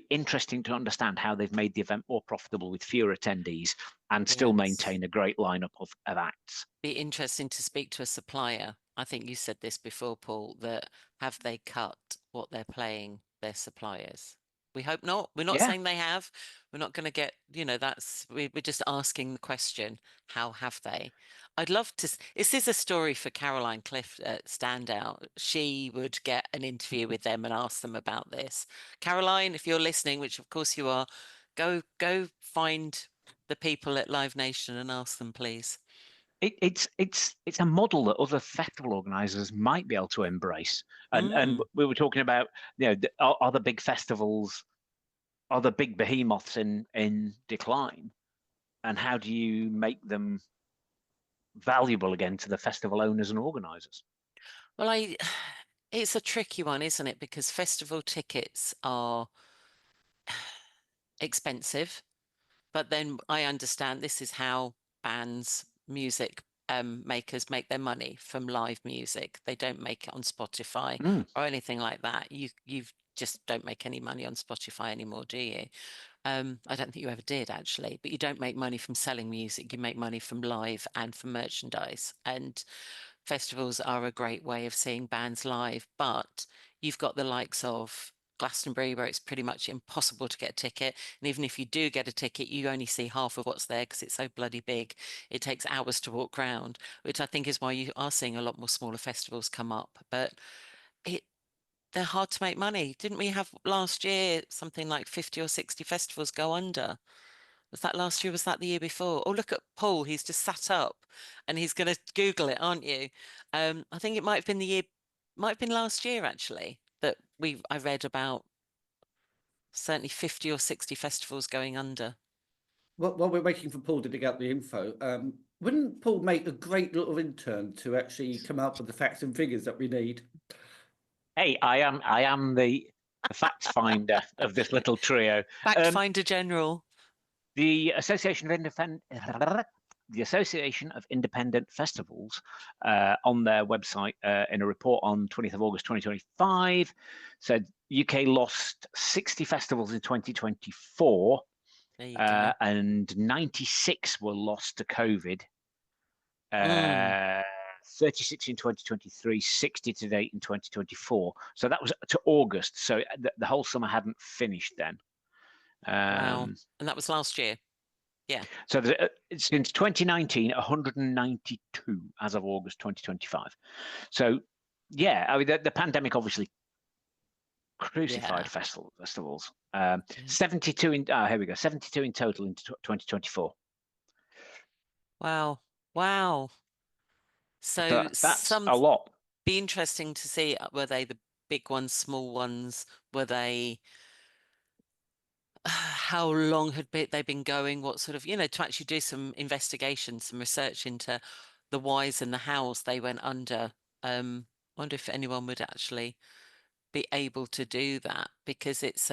interesting to understand how they've made the event more profitable with fewer attendees and still Yes. maintain a great lineup of acts. Be interesting to speak to a supplier. I think you said this before, Paul, that have they cut what they're playing their suppliers? We hope not. We're not Yeah, saying they have. We're not going to get, we're just asking the question, how have they? I'd love to. This is a story for Caroline Cliff Standout. She would get an interview with them and ask them about this. Caroline, if you're listening, which of course you are, go find the people at Live Nation and ask them, please. it's a model that other festival organisers might be able to embrace. And we were talking about, are the big festivals, are the big behemoths in decline, and how do you make them valuable again to the festival owners and organisers? Well, it's a tricky one, isn't it? Because festival tickets are expensive, but then I understand this is how bands, music makers make their money from live music. They don't make it on Spotify Mm. or anything like that. You just don't make any money on Spotify anymore, do you? I don't think you ever did actually, but you don't make money from selling music. You make money from live and from merchandise. And festivals are a great way of seeing bands live, but you've got the likes of Glastonbury, where it's pretty much impossible to get a ticket. And even if you do get a ticket, you only see half of what's there because it's so bloody big. It takes hours to walk around, which I think is why you are seeing a lot more smaller festivals come up. But it they're hard to make money. Didn't we have last year something like 50 or 60 festivals go under? Was that last year? Was that the year before? Oh, look at Paul. He's just sat up and he's going to Google it, aren't you? I think it might have been might have been last year actually that I read about certainly 50 or 60 festivals going under. While we're waiting for Paul to dig out the info, wouldn't Paul make a great little intern to actually come up with the facts and figures that we need? Hey, I am the fact finder of this little trio. Fact finder general. The Association of Independent Festivals on their website in a report on 20th of August 2025 said UK lost 60 festivals in 2024 and 96 were lost to COVID. 36 in 2023, 60 to date in 2024. So that was to August. So the whole summer hadn't finished then. Wow. And that was last year. Yeah. So since 2019, 192 as of August 2025. So yeah, I mean the pandemic obviously crucified festivals. 72 in here we go, 72 in total in 2024. Wow. So that's a lot. Be interesting to see, were they the big ones, small ones? Were they how long had they been going? What sort of, to actually do some investigation, some research into the whys and the hows they went under. Wonder if anyone would actually be able to do that, because it's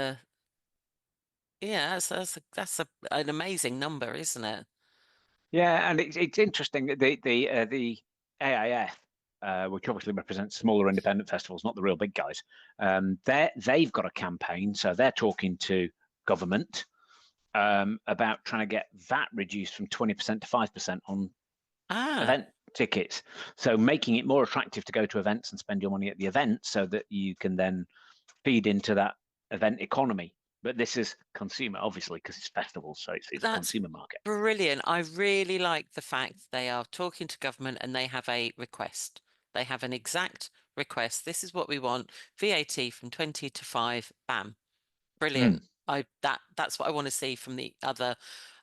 that's an amazing number, isn't it? Yeah, and it's interesting that the AIF, which obviously represents smaller independent festivals, not the real big guys, they've got a campaign, so they're talking to government about trying to get VAT reduced from 20% to 5% on event tickets. So making it more attractive to go to events and spend your money at the event so that you can then feed into that event economy. But this is consumer, obviously, because it's festivals, so it's a consumer market. Brilliant. I really like the fact they are talking to government and they have a request. They have an exact request. This is what we want. VAT from 20 to 5. Bam. Brilliant. That's what I want to see from the other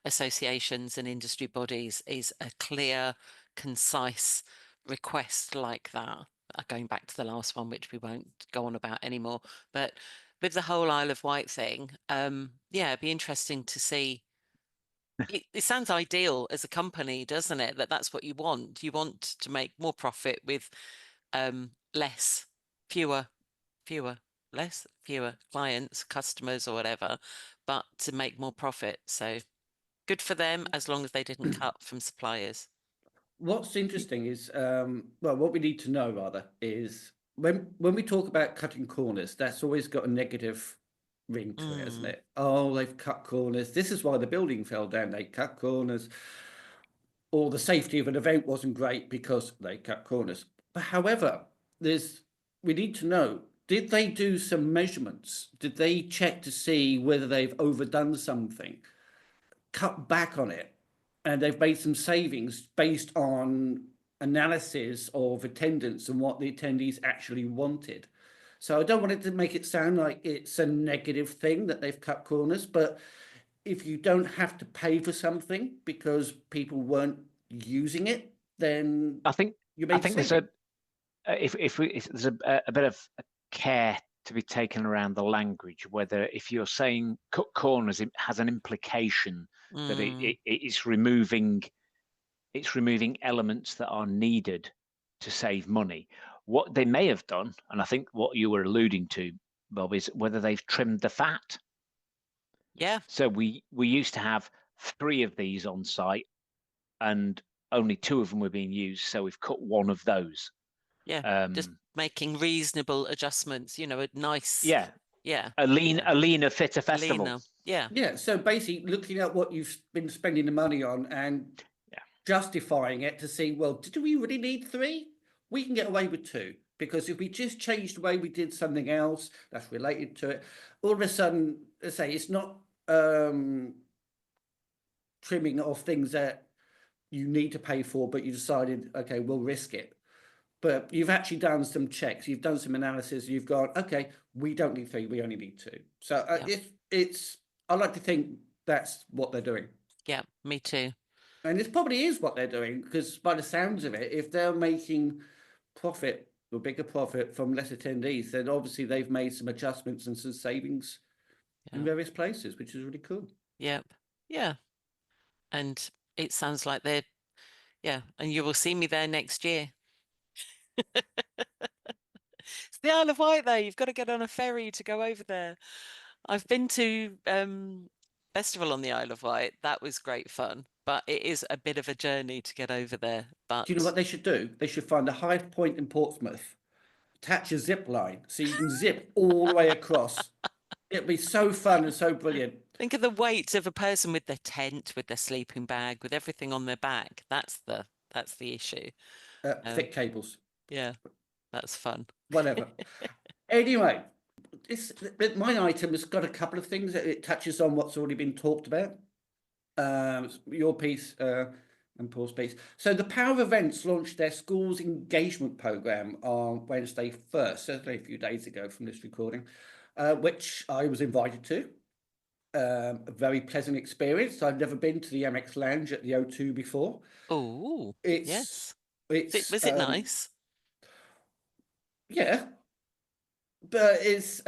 associations and industry bodies, is a clear, concise request like that. Going back to the last one, which we won't go on about anymore, but with the whole Isle of Wight thing, it'd be interesting to see. It sounds ideal as a company, doesn't it? That's what you want. You want to make more profit with fewer clients, customers, or whatever, but to make more profit. So good for them, as long as they didn't cut from suppliers. What's interesting is, what we need to know rather is when we talk about cutting corners, that's always got a negative ring to it, hasn't it? Oh, they've cut corners. This is why the building fell down. They cut corners. Or the safety of an event wasn't great because they cut corners. But however, we need to know, did they do some measurements? Did they check to see whether they've overdone something, cut back on it, and they've made some savings based on analysis of attendance and what the attendees actually wanted? So I don't want it to make it sound like it's a negative thing that they've cut corners, but if you don't have to pay for something because people weren't using it, then I think there's there's a bit of care to be taken around the language, whether if you're saying cut corners, it has an implication that it's removing elements that are needed to save money. What they may have done, and I think what you were alluding to, Bob, is whether they've trimmed the fat. Yeah. So we used to have 3 of these on site and only 2 of them were being used. So we've cut 1 of those. Yeah. Just making reasonable adjustments, a nice. Yeah. Yeah. A leaner, fitter festival. Leaner. Yeah. Yeah. So basically looking at what you've been spending the money on and justifying it to see, well, do we really need 3? We can get away with 2. Because if we just changed the way we did something else that's related to it, all of a sudden, let's say it's not trimming off things that you need to pay for, but you decided, okay, we'll risk it. But you've actually done some checks, you've done some analysis, you've gone, okay, we don't need 3, we only need 2. So I like to think that's what they're doing. Yeah, me too. And this probably is what they're doing, because by the sounds of it, if they're making profit or bigger profit from less attendees, then obviously they've made some adjustments and some savings in Yeah. various places, which is really cool. Yep. Yeah. And it sounds like they're, yeah, and you will see me there next year. It's the Isle of Wight, though. You've got to get on a ferry to go over there. I've been to festival on the Isle of Wight. That was great fun, but it is a bit of a journey to get over there. But Do you know what they should do? They should find the highest point in Portsmouth, attach a zip line so you can zip all the way across. It'd be so fun and so brilliant. think of the weight of a person with their tent, with their sleeping bag, with everything on their back. That's the issue. Thick cables, Yeah, that's fun. whatever. Anyway, my item has got a couple of things that it touches on what's already been talked about. Your piece and Paul's piece. So the Power of Events launched their schools engagement program on Wednesday 1st, certainly a few days ago from this recording, which I was invited to. A very pleasant experience. I've never been to the MX Lounge at the O2 before. Oh, yes. Was it nice? Yeah, but it's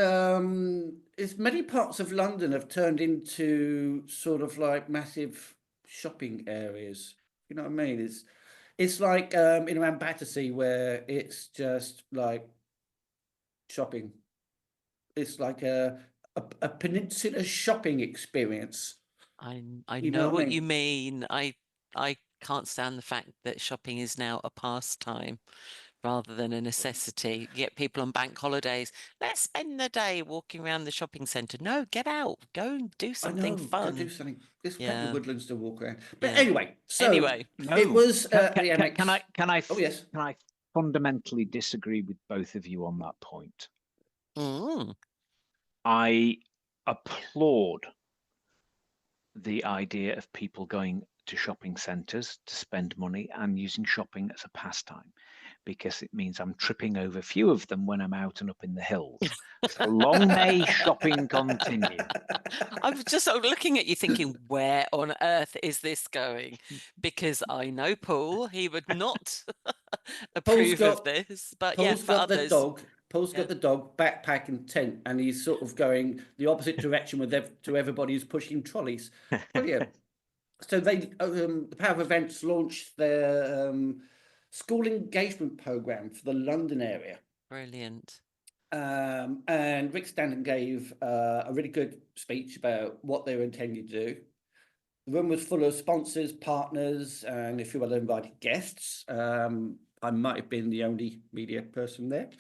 many parts of London have turned into sort of like massive shopping areas. You know what I mean? It's like in around Battersea where it's just like shopping. It's like a peninsula shopping experience. I You know know what I what you mean? mean. I can't stand the fact that shopping is now a pastime rather than a necessity. You get people on bank holidays. Let's spend the day walking around the shopping centre. No, get out. Go and do I something know, go do fun. something. There's plenty Yeah. of woodlands to walk around. But Yeah. anyway, so Anyway. it was Can, the MX. Oh yes. Can I fundamentally disagree with both of you on that point? Mm. I applaud the idea of people going to shopping centres to spend money and using shopping as a pastime, because it means I'm tripping over few of them when I'm out and up in the hills. So long may shopping continue. I was just sort of looking at you thinking, where on earth is this going? Because I know Paul, he would not approve of this. But yeah, Paul's for got the others. dog. Paul's Yeah. got the dog, backpack and tent, and he's sort of going the opposite direction to everybody who's pushing trolleys. Brilliant. So the Power of Events launched their school engagement program for the London area. Brilliant. And Rick Stanton gave a really good speech about what they were intending to do. The room was full of sponsors, partners, and a few other invited guests. I might have been the only media person there.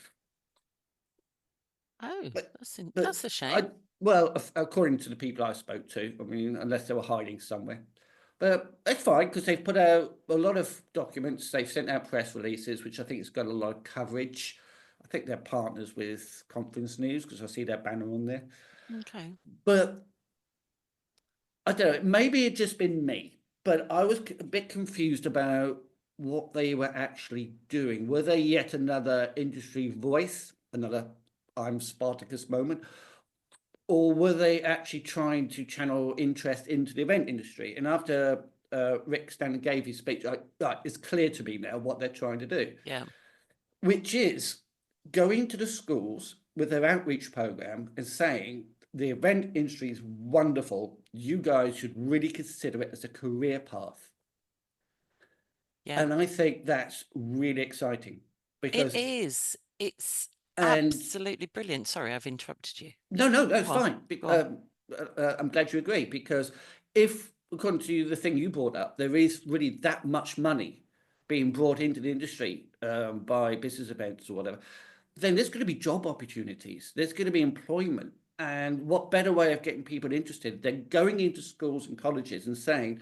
Oh, But that's a shame. Well, according to the people I spoke to, I mean, unless they were hiding somewhere. But that's fine, because they've put out a lot of documents. They've sent out press releases, which I think has got a lot of coverage. I think they're partners with Conference News, because I see their banner on there. Okay. But I don't know, maybe it's just been me, but I was a bit confused about what they were actually doing. Were they yet another industry voice, another I'm Spartacus moment? Or were they actually trying to channel interest into the event industry? And after Rick Stanton gave his speech, it's clear to me now what they're trying to do. Yeah. Which is going to the schools with their outreach program and saying, the event industry is wonderful. You guys should really consider it as a career path. Yeah. And I think that's really exciting, because it is. It's and absolutely brilliant. Sorry, I've interrupted you. no, that's Go on. fine. Go on. I'm glad you agree, because if, according to the thing you brought up, there is really that much money being brought into the industry by business events or whatever, then there's going to be job opportunities. There's going to be employment. And what better way of getting people interested than going into schools and colleges and saying,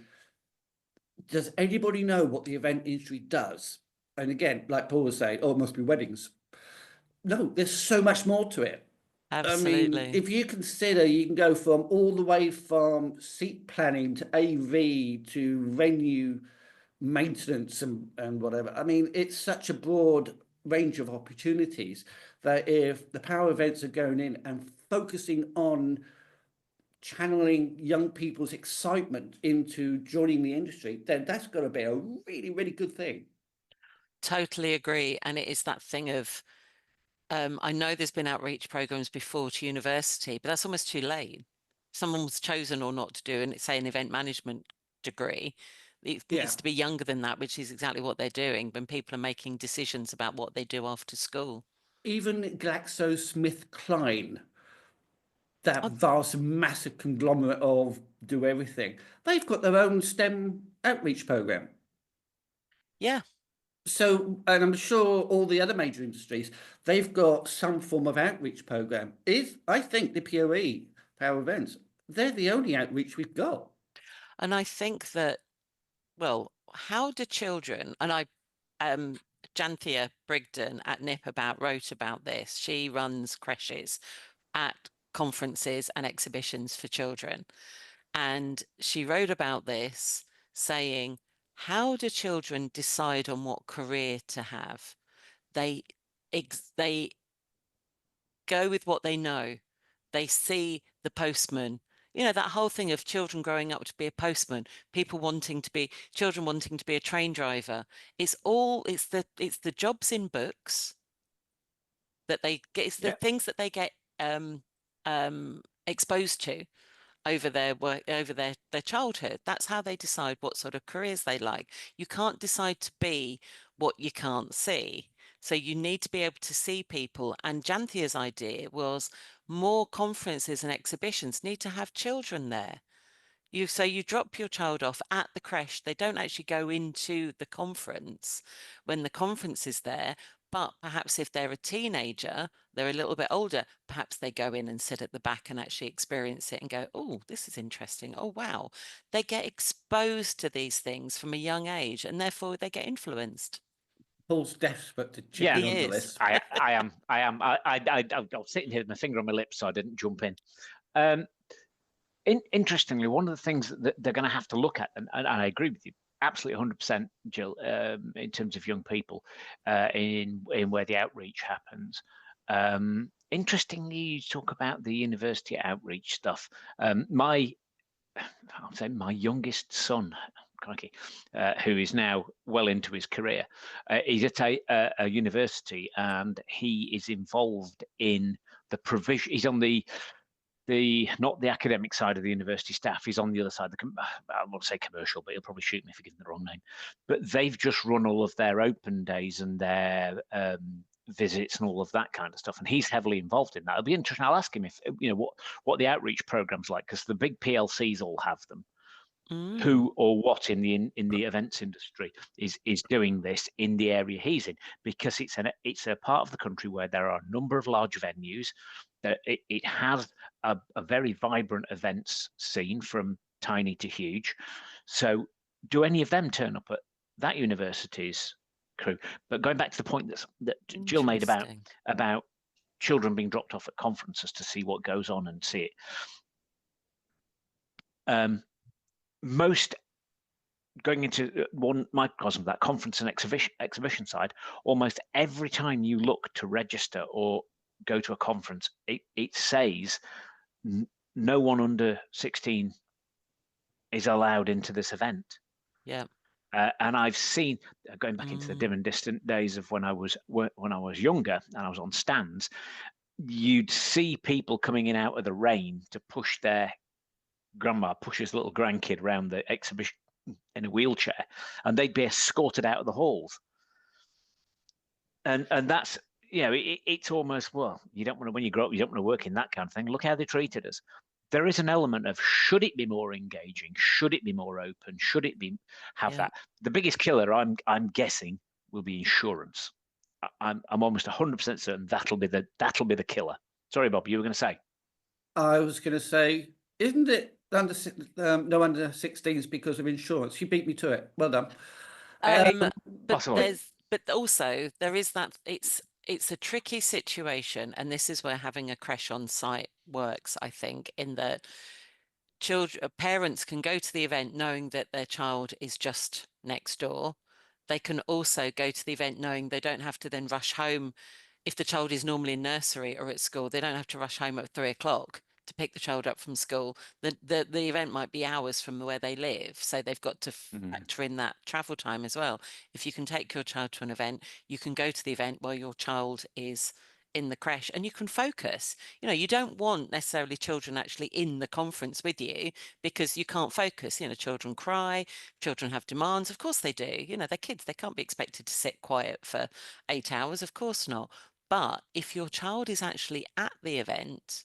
does anybody know what the event industry does? And again, like Paul was saying, oh, it must be weddings. No, there's so much more to it. Absolutely. I mean, if you consider, you can go from all the way from seat planning to AV to venue maintenance and whatever. I mean, it's such a broad range of opportunities that if the power events are going in and focusing on channeling young people's excitement into joining the industry, then that's got to be a really, really good thing. Totally agree. And it is that thing of, I know there's been outreach programs before to university, but that's almost too late. Someone's chosen or not to do, and it's say an event management degree. It needs Yeah. to be younger than that, which is exactly what they're doing when people are making decisions about what they do after school. Even GlaxoSmithKline, that Oh, vast, massive conglomerate of do everything, they've got their own STEM outreach program. yeah. So, and I'm sure all the other major industries, they've got some form of outreach program. I think the POE, Power Events, they're the only outreach we've got. And I think that, well, how do children, and Janthia Brigden at Nip About wrote about this. She runs creches at conferences and exhibitions for children. And she wrote about this saying, how do children decide on what career to have? They they go with what they know. They see the postman. You know, that whole thing of children growing up to be a postman, children wanting to be a train driver. It's the jobs in books that they get, it's the Yeah. things that they get exposed to over their work, over their childhood. That's how they decide what sort of careers they like. You can't decide to be what you can't see. So you need to be able to see people. And Janthia's idea was more conferences and exhibitions need to have children there. You drop your child off at the creche. They don't actually go into the conference when the conference is there. But perhaps if they're a teenager, they're a little bit older, perhaps they go in and sit at the back and actually experience it and go, oh, this is interesting. Oh, wow. They get exposed to these things from a young age and therefore they get influenced. Paul's desperate to chip Yeah, in He onto is. this. I am. I was sitting here with my finger on my lips, so I didn't jump in. Interestingly, one of the things that they're going to have to look at, and I agree with you absolutely 100%, Jill, in terms of young people, in where the outreach happens. Interestingly, you talk about the university outreach stuff. I'll say my youngest son, crikey, who is now well into his career, he's at a university and he is involved in the provision. He's on the not the academic side of the university staff. He's on the other side. I want to say commercial, but he'll probably shoot me for giving the wrong name. But they've just run all of their open days and their visits and all of that kind of stuff, and he's heavily involved in that. It'll be interesting. I'll ask him if what the outreach program's like, because the big PLCs all have them. Who or what in the events industry is doing this in the area he's in, because it's a part of the country where there are a number of large venues. That it has a very vibrant events scene from tiny to huge. So do any of them turn up at that university's crew? But going back to the point that Jill made about children being dropped off at conferences to see what goes on and see it. Most going into one microcosm of that conference and exhibition side, almost every time you look to register or go to a conference, it says no one under 16 is allowed into this event. Yeah. And I've seen, going back into the dim and distant days of when I was younger and I was on stands, you'd see people coming in out of the rain to push their grandma, push his little grandkid around the exhibition in a wheelchair, and they'd be escorted out of the halls. And that's, it's almost, well, you don't want to, when you grow up, you don't want to work in that kind of thing. Look how they treated us. There is an element of, should it be more engaging? Should it be more open? Should it be have that? The biggest killer, I'm guessing, will be insurance. I'm almost 100% certain that'll be the killer. Sorry, Bob, you were going to say? I was going to say, isn't it no under 16s because of insurance? You beat me to it. Well done. But also there is that it's a tricky situation, and this is where having a creche on site works, I think, in that parents can go to the event knowing that their child is just next door. They can also go to the event knowing they don't have to then rush home. If the child is normally in nursery or at school, they don't have to rush home at 3 o'clock to pick the child up from school. The event might be hours from where they live, so they've got to factor in that travel time as well. If you can take your child to an event, you can go to the event while your child is in the creche, and you can focus. You know, you don't want necessarily children actually in the conference with you, because you can't focus. You know, children cry, children have demands, of course they do. You know, they're kids, they can't be expected to sit quiet for 8 hours, of course not. But if your child is actually at the event,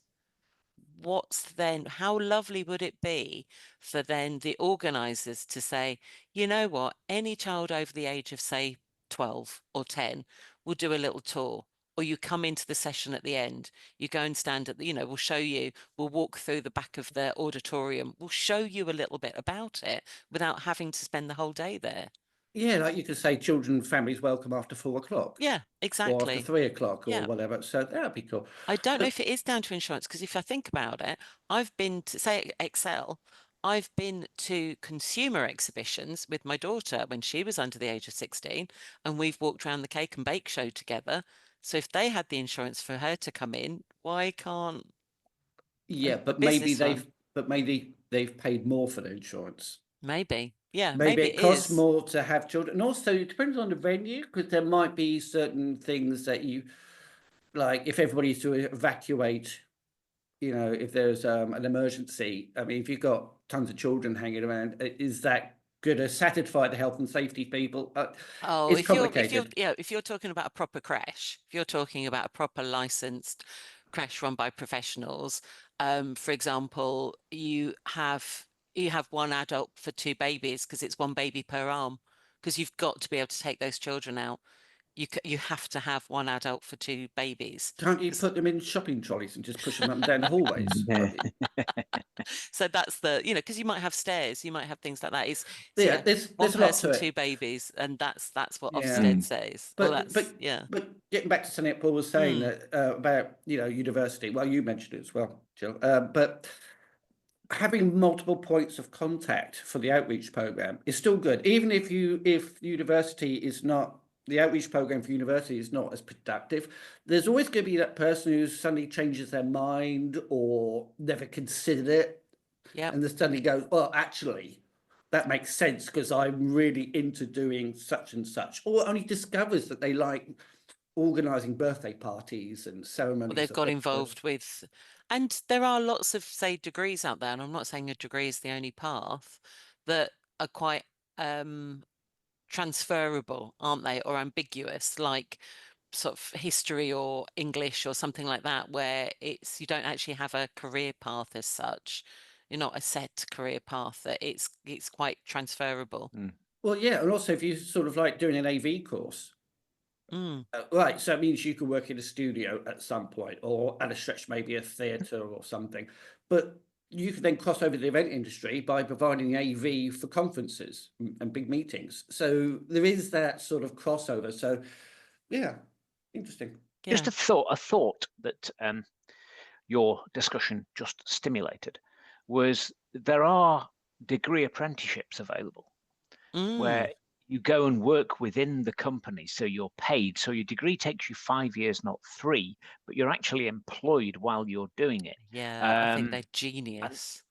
how lovely would it be for then the organisers to say, you know what, any child over the age of, say, 12 or 10 will do a little tour. Or you come into the session at the end, you go and stand at the, you know, we'll show you, we'll walk through the back of the auditorium, we'll show you a little bit about it without having to spend the whole day there. Yeah, like you could say children and families welcome after 4 o'clock. Yeah, exactly. Or after 3 o'clock or Yeah. whatever. So that'd be cool. I don't know if it is down to insurance, because if I think about it, I've been to, say, Excel, I've been to consumer exhibitions with my daughter when she was under the age of 16, and we've walked around the cake and bake show together. So if they had the insurance for her to come in, why can't Yeah, a business one? maybe they've paid more for the insurance. Maybe. Yeah, Maybe it costs is. more to have children. And also it depends on the venue, because there might be certain things that you like if everybody's to evacuate, you know, if there's an emergency. I mean, if you've got tons of children hanging around, is that going to satisfy the health and safety people? Oh, It's if you're complicated. if you're talking about a proper creche, if you're talking about a proper licensed creche run by professionals, for example, you have one adult for 2 babies, because it's 1 baby per arm, because you've got to be able to take those children out. You have to have 1 adult for 2 babies. Can't you put them in shopping trolleys and just push them up and down the hallways? I mean, So that's the, you know, because you might have stairs, you might have things like that. It's yeah, yeah, there's 1 a lot person, to 2 it. babies, and that's what Yeah. Ofsted says. Well, But that's yeah. but getting back to something that Paul was saying that about, you know, university. Well, you mentioned it as well, Jill. But having multiple points of contact for the outreach program is still good, even if university is not, the outreach program for university is not as productive. There's always going to be that person who suddenly changes their mind or never considered it, Yeah. and then suddenly goes, well, actually, that makes sense because I'm really into doing such and such, or only discovers that they like organizing birthday parties and ceremonies. Well, they've of got that sort. involved with, and there are lots of, say, degrees out there, and I'm not saying a degree is the only path, that are quite transferable, aren't they, or ambiguous, like sort of history or English or something like that, where you don't actually have a career path as such. You're not a set career path, that it's quite transferable. Well, yeah, and also if you sort of like doing an AV course, right, so it means you can work in a studio at some point, or at a stretch maybe a theatre or something, but you can then cross over the event industry by providing AV for conferences and big meetings. So there is that sort of crossover. So yeah, interesting. Yeah. Just a thought that your discussion just stimulated was there are degree apprenticeships available where you go and work within the company, so you're paid. So your degree takes you 5 years, not 3, but you're actually employed while you're doing it. Yeah, I think they're genius.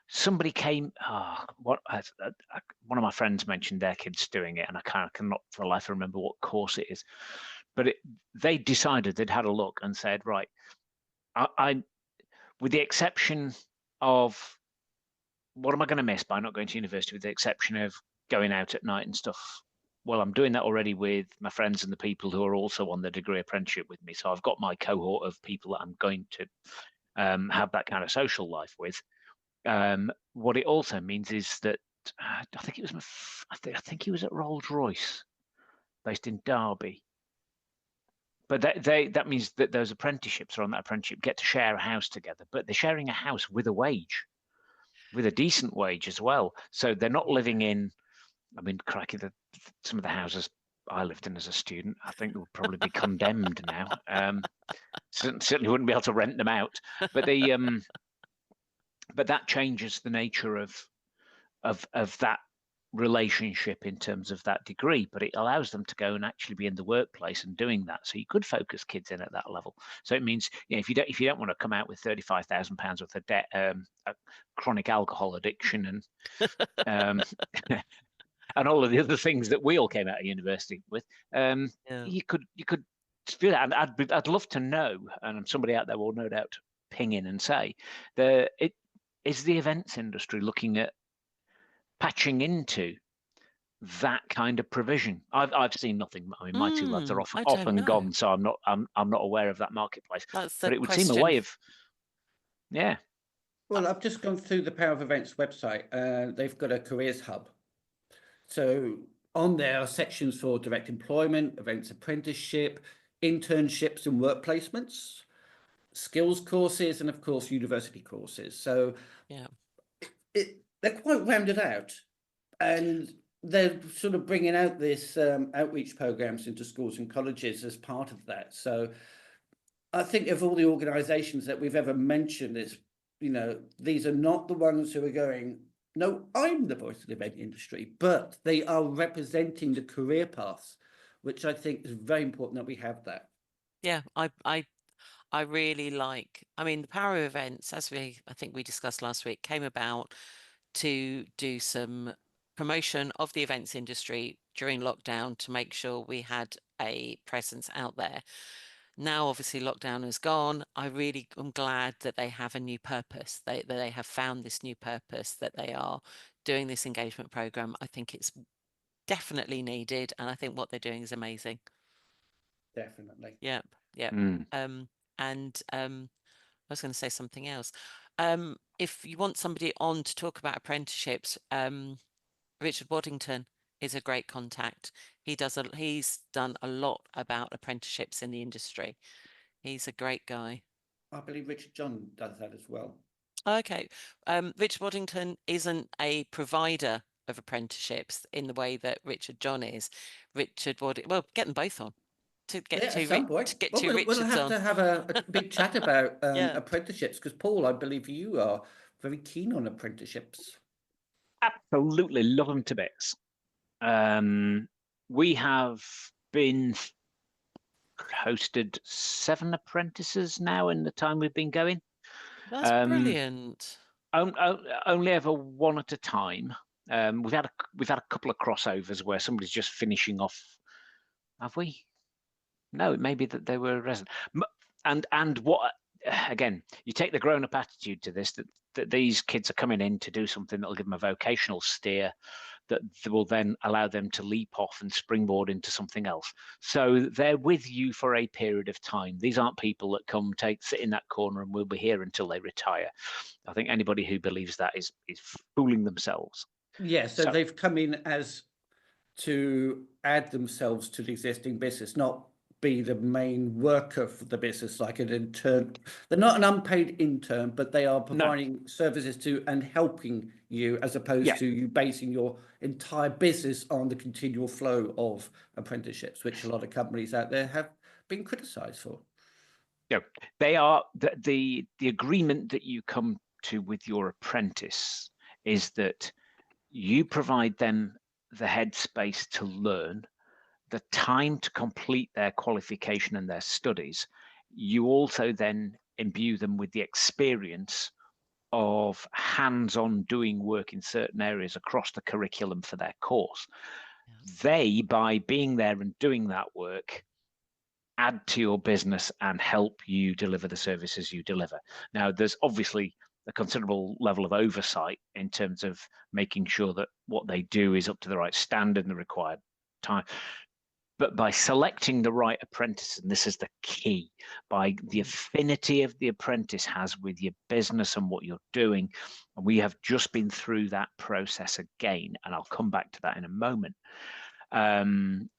Somebody came, one of my friends mentioned their kids doing it, and I cannot for life remember what course it is. But they decided, they'd had a look and said, right, I with the exception of what am I going to miss by not going to university, with the exception of going out at night and stuff? Well, I'm doing that already with my friends and the people who are also on the degree apprenticeship with me. So I've got my cohort of people that I'm going to have that kind of social life with. What it also means is that I think it was I think he was at Rolls-Royce, based in Derby. But that means that those apprenticeships are on that apprenticeship get to share a house together, but they're sharing a house with a wage, with a decent wage as well. So they're not living in, I mean, crikey, some of the houses I lived in as a student, I think would probably be condemned now. Certainly wouldn't be able to rent them out. But but that changes the nature of that relationship in terms of that degree, but it allows them to go and actually be in the workplace and doing that. So you could focus kids in at that level. So it means, you know, if you don't want to come out with £35,000 worth of debt, a chronic alcohol addiction, and and all of the other things that we all came out of university with, you could do that. And I'd love to know, and somebody out there will no doubt ping in and say, is the events industry looking at patching into that kind of provision? I've seen nothing. I mean, my two lads are off I and don't know. gone, so I'm not aware of that marketplace. That's the But it would question. seem a way of, yeah. Well, I've just gone through the Power of Events website. They've got a careers hub. So on there are sections for direct employment, events apprenticeship, internships and work placements, skills courses, and of course, university courses. So Yeah. they're quite rounded out, and they're sort of bringing out this outreach programs into schools and colleges as part of that. So I think of all the organizations that we've ever mentioned, is, you know, these are not the ones who are going, no, I'm the voice of the event industry, but they are representing the career paths, which I think is very important that we have that. Yeah, I really like, I mean, the Power of Events, as I think we discussed last week, came about to do some promotion of the events industry during lockdown to make sure we had a presence out there. Now, obviously, lockdown is gone. I really am glad that they have a new purpose, that they have found this new purpose, that they are doing this engagement program. I think it's definitely needed, and I think what they're doing is amazing. Definitely. Yep. I was going to say something else. If you want somebody on to talk about apprenticeships, Richard Waddington is a great contact. He's done a lot about apprenticeships in the industry. He's a great guy. I believe Richard John does that as well. Okay. Richard Waddington isn't a provider of apprenticeships in the way that Richard John is. Well, get them both on. To get at some point. to get Well, two we'll Richards have on. to have a big chat about Yeah. apprenticeships, because Paul, I believe you are very keen on apprenticeships. Absolutely love them to bits. We have been hosted 7 apprentices now in the time we've been going. That's brilliant. Only ever one at a time. We've had a couple of crossovers where somebody's just finishing off. Have we? No, it may be that they were resident. And what, again, you take the grown-up attitude to this, that these kids are coming in to do something that will give them a vocational steer that will then allow them to leap off and springboard into something else. So they're with you for a period of time. These aren't people that sit in that corner and will be here until they retire. I think anybody who believes that is fooling themselves. Yeah, so they've come in as to add themselves to the existing business, not be the main worker for the business like an intern. They're not an unpaid intern, but they are providing services to and helping you, as opposed to you basing your entire business on the continual flow of apprenticeships, which a lot of companies out there have been criticised for. Yeah, they are the agreement that you come to with your apprentice is that you provide them the headspace to learn, the time to complete their qualification and their studies. You also then imbue them with the experience of hands-on doing work in certain areas across the curriculum for their course. Yeah. They, by being there and doing that work, add to your business and help you deliver the services you deliver. Now, there's obviously a considerable level of oversight in terms of making sure that what they do is up to the right standard and the required time. But by selecting the right apprentice, and this is the key, by the affinity of the apprentice has with your business and what you're doing, and we have just been through that process again, and I'll come back to that in a moment.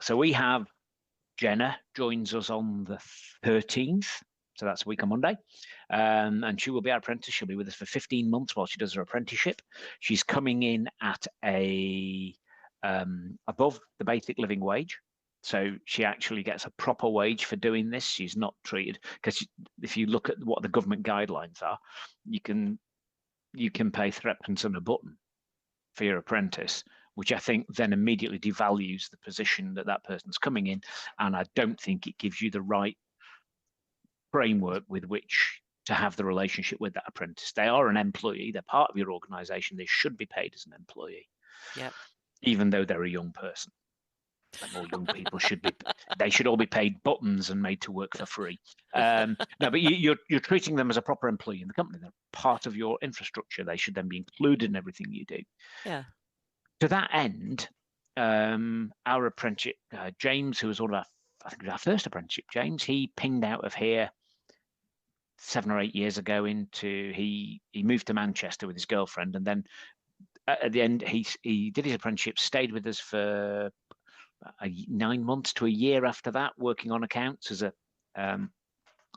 So we have Jenna joins us on the 13th, so that's a week on Monday, and she will be our apprentice. She'll be with us for 15 months while she does her apprenticeship. She's coming in at a above the basic living wage. So she actually gets a proper wage for doing this. She's not treated, because if you look at what the government guidelines are, you can pay threepence on a button for your apprentice, which I think then immediately devalues the position that that person's coming in. And I don't think it gives you the right framework with which to have the relationship with that apprentice. They are an employee, they're part of your organization, they should be paid as an employee. Yeah. Even though they're a young person. And all young people they should all be paid buttons and made to work for free. No, but you're treating them as a proper employee in the company. They're part of your infrastructure. They should then be included in everything you do. Yeah. To that end, our apprentice, James, who was I think it was our first apprenticeship, James, he pinged out of here 7 or 8 years ago he moved to Manchester with his girlfriend, and then at the end he did his apprenticeship, stayed with us for 9 months to a year after that, working on accounts as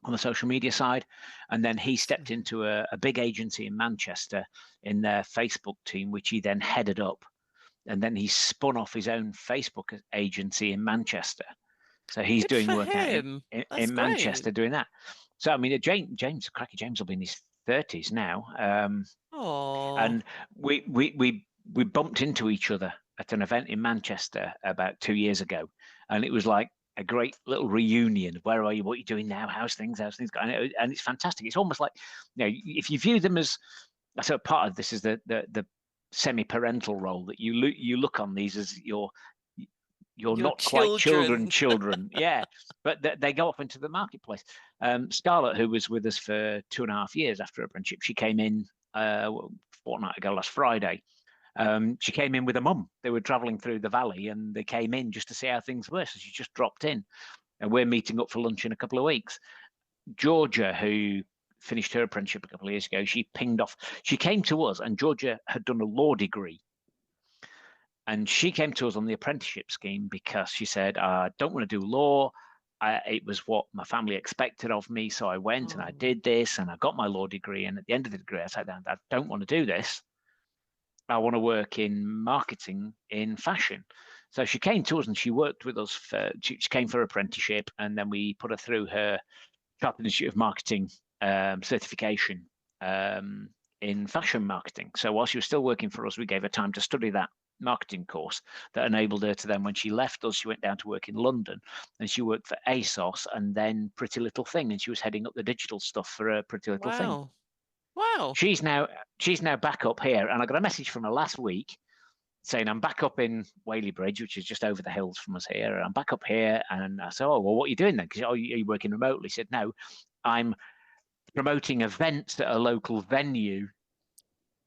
on the social media side, and then he stepped into a big agency in Manchester in their Facebook team, which he then headed up, and then he spun off his own Facebook agency in Manchester. So he's Good doing for work him. out in Manchester doing that. So I mean, Cracky James will be in his 30s now, and we bumped into each other at an event in Manchester about 2 years ago, and it was like a great little reunion. Where are you? What are you doing now? How's things going? And it's fantastic. It's almost like, if you view them as, so part of this is the semi-parental role, that you look on these as you're not quite children, yeah, but they go off into the marketplace. Scarlett, who was with us for 2.5 years after apprenticeship, she came in a fortnight ago, last Friday. She came in with a mum. They were traveling through the valley and they came in just to see how things were. So she just dropped in, and we're meeting up for lunch in a couple of weeks. Georgia, who finished her apprenticeship a couple of years ago, she pinged off. She came to us, and Georgia had done a law degree. And she came to us on the apprenticeship scheme because she said, I don't want to do law. It was what my family expected of me. So I went and I did this and I got my law degree. And at the end of the degree, I said, I don't want to do this. I want to work in marketing in fashion. So she came to us and she worked with us she came for apprenticeship, and then we put her through her Chartered Institute of Marketing certification in fashion marketing. So while she was still working for us, we gave her time to study that marketing course that enabled her to then, when she left us, she went down to work in London, and she worked for ASOS and then Pretty Little Thing, and she was heading up the digital stuff for Pretty Little Thing. Wow. She's now back up here, and I got a message from her last week saying, I'm back up in Whaley Bridge, which is just over the hills from us here. I'm back up here. And I said, oh, well, what are you doing then? Because, are you working remotely? She said, no, I'm promoting events at a local venue.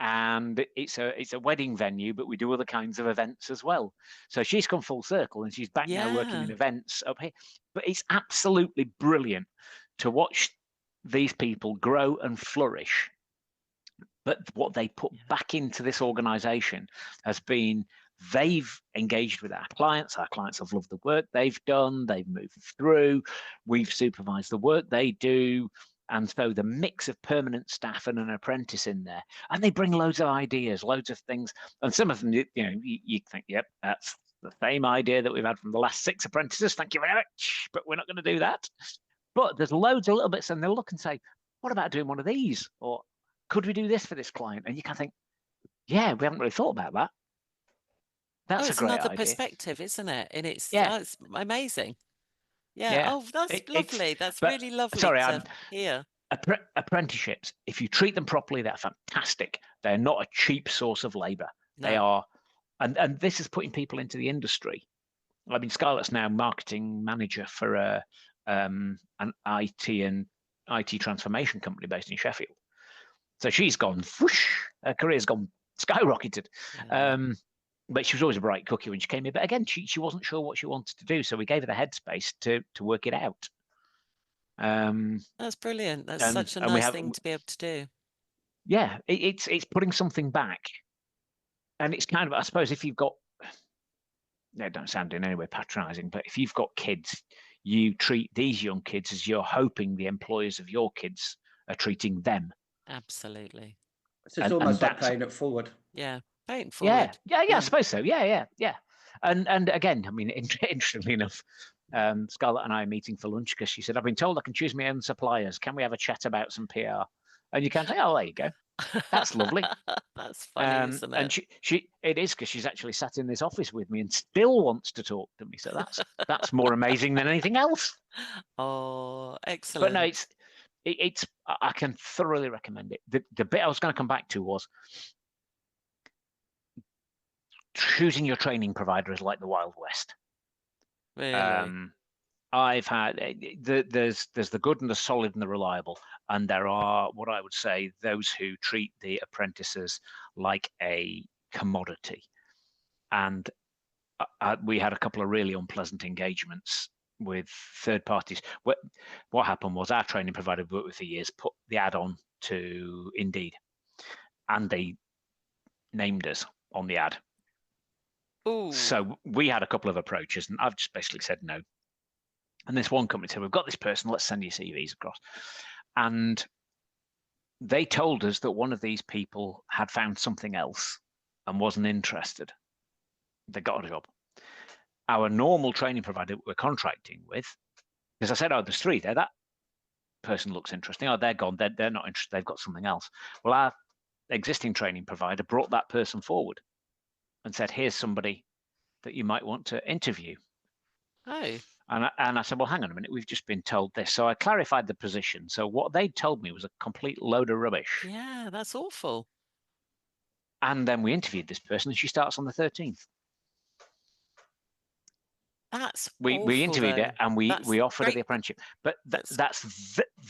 And it's a wedding venue, but we do other kinds of events as well. So she's come full circle, and she's back now working in events up here. But it's absolutely brilliant to watch these people grow and flourish. But what they put back into this organization has been, they've engaged with our clients. Our clients have loved the work they've done. They've moved through. We've supervised the work they do. And so the mix of permanent staff and an apprentice in there, and they bring loads of ideas, loads of things. And some of them, you think, yep, that's the same idea that we've had from the last 6 apprentices. Thank you very much. But we're not going to do that. But there's loads of little bits, and they'll look and say, what about doing one of these? Or could we do this for this client? And you can think, yeah, we haven't really thought about that. That's a great another idea. Perspective, isn't it? And it's amazing. Yeah. Oh, that's lovely. That's really lovely. Sorry, here. Apprenticeships, if you treat them properly, they're fantastic. They're not a cheap source of labour. No. They are, and this is putting people into the industry. I mean, Scarlett's now marketing manager for an IT transformation company based in Sheffield. So she's gone, whoosh, her career's gone skyrocketed. Yeah. But she was always a bright cookie when she came in. But again, she wasn't sure what she wanted to do. So we gave her the headspace to work it out. That's brilliant. That's such a nice thing to be able to do. Yeah, it's putting something back. And it's kind of, I suppose, if you've got, they don't sound in any way patronizing, but if you've got kids, you treat these young kids as you're hoping the employers of your kids are treating them. Absolutely. So it's almost like paying it forward. Yeah, paying it forward. Yeah, I suppose so. Yeah. And again, I mean, interestingly enough, Scarlett and I are meeting for lunch because she said, I've been told I can choose my own suppliers. Can we have a chat about some PR? And you can say, oh, there you go. That's lovely. That's funny, isn't And it? it is, because she's actually sat in this office with me and still wants to talk to me. So that's more amazing than anything else. Oh, But no, excellent. I can thoroughly recommend it. The bit I was going to come back to was choosing your training provider is like the Wild West. Really? I've had there's the good and the solid and the reliable, and there are what I would say those who treat the apprentices like a commodity. And we had a couple of really unpleasant engagements with third parties. What happened was our training provider we worked with for years put the ad on to Indeed, and they named us on the ad. Ooh. So we had a couple of approaches, and I've just basically said no. And this one company said, we've got this person, let's send your CVs across. And they told us that one of these people had found something else and wasn't interested. They got a job. Our normal training provider we're contracting with, because I said, oh, there's three there. That person looks interesting. Oh, they're gone. They're not interested. They've got something else. Well, our existing training provider brought that person forward and said, here's somebody that you might want to interview. Oh. And I said, well, hang on a minute, we've just been told this. So I clarified the position. So what they told me was a complete load of rubbish. Yeah, that's awful. And then we interviewed this person, and she starts on the 13th. That's we awful, interviewed though. her, and we offered her the apprenticeship. But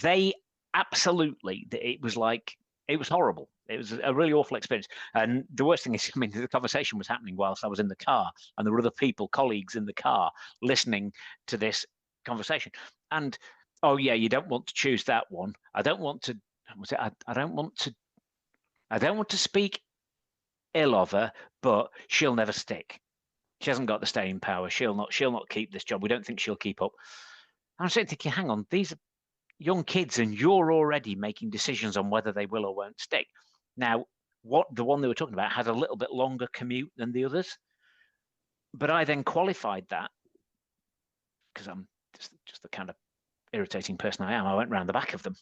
they absolutely, it was like, it was horrible. It was a really awful experience. And the worst thing is, I mean, the conversation was happening whilst I was in the car, and there were other people, colleagues in the car, listening to this conversation. And, oh yeah, you don't want to choose that one. I don't want to, I don't want to speak ill of her, but she'll never stick. She hasn't got the staying power. She'll not keep this job. We don't think she'll keep up. And I'm sitting thinking, hang on, these are young kids, and you're already making decisions on whether they will or won't stick. Now, the one they were talking about had a little bit longer commute than the others, but I then qualified that, because I'm just the kind of irritating person I am. I went round the back of them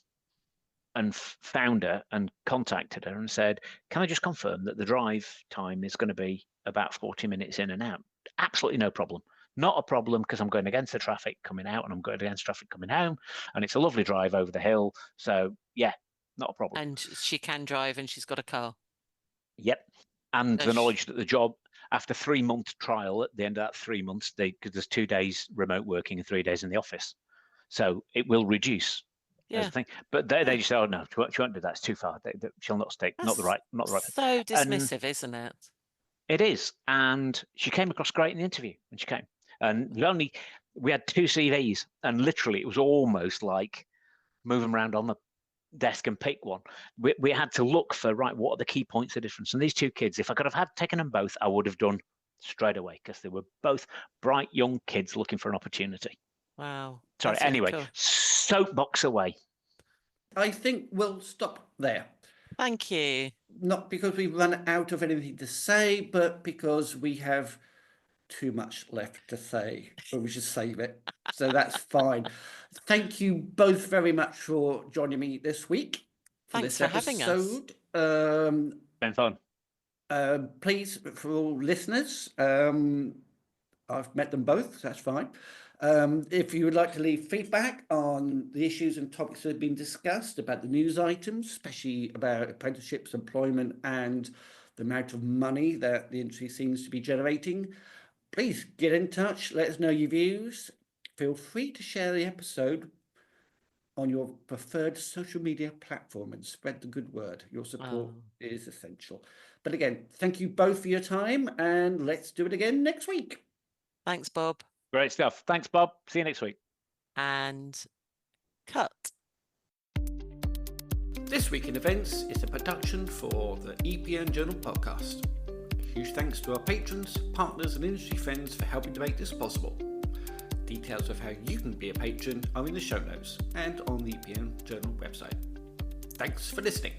and found her and contacted her and said, can I just confirm that the drive time is going to be about 40 minutes in and out? Absolutely no problem. Not a problem, because I'm going against the traffic coming out and I'm going against traffic coming home, and it's a lovely drive over the hill. So yeah, not a problem. And she can drive, and she's got a car. Yep. And the knowledge that the job, after 3-month trial, at the end of that 3 months, because there's 2 days remote working and 3 days in the office, so it will reduce. Yeah. Thing. But they just say, oh no, she won't do that. It's too far. She'll not stick. Not the right. So dismissive, isn't it? It is. And she came across great in the interview when she came. And we had 2 CVs, and literally it was almost like move them around on the desk and pick one. We had to look for, right, what are the key points of difference? And these 2 kids, if I could have taken them both, I would have done straight away, because they were both bright young kids looking for an opportunity. Wow. Sorry. Anyway, cool. Soapbox away. I think we'll stop there. Thank you. Not because we've run out of anything to say, but because we have too much left to say, but we should save it. So that's fine. Thank you both very much for joining me this week. Thanks for having us. Been fun. Please, for all listeners, I've met them both, so that's fine. If you would like to leave feedback on the issues and topics that have been discussed, about the news items, especially about apprenticeships, employment, and the amount of money that the industry seems to be generating, please get in touch. Let us know your views. Feel free to share the episode on your preferred social media platform and spread the good word. Your support is essential. But again, thank you both for your time, and let's do it again next week. Thanks, Bob. Great stuff. Thanks, Bob. See you next week. And cut. This Week in Events is a production for the EPN Journal podcast. A huge thanks to our patrons, partners and industry friends for helping to make this possible. Details of how you can be a patron are in the show notes and on the EPN Journal website. Thanks for listening.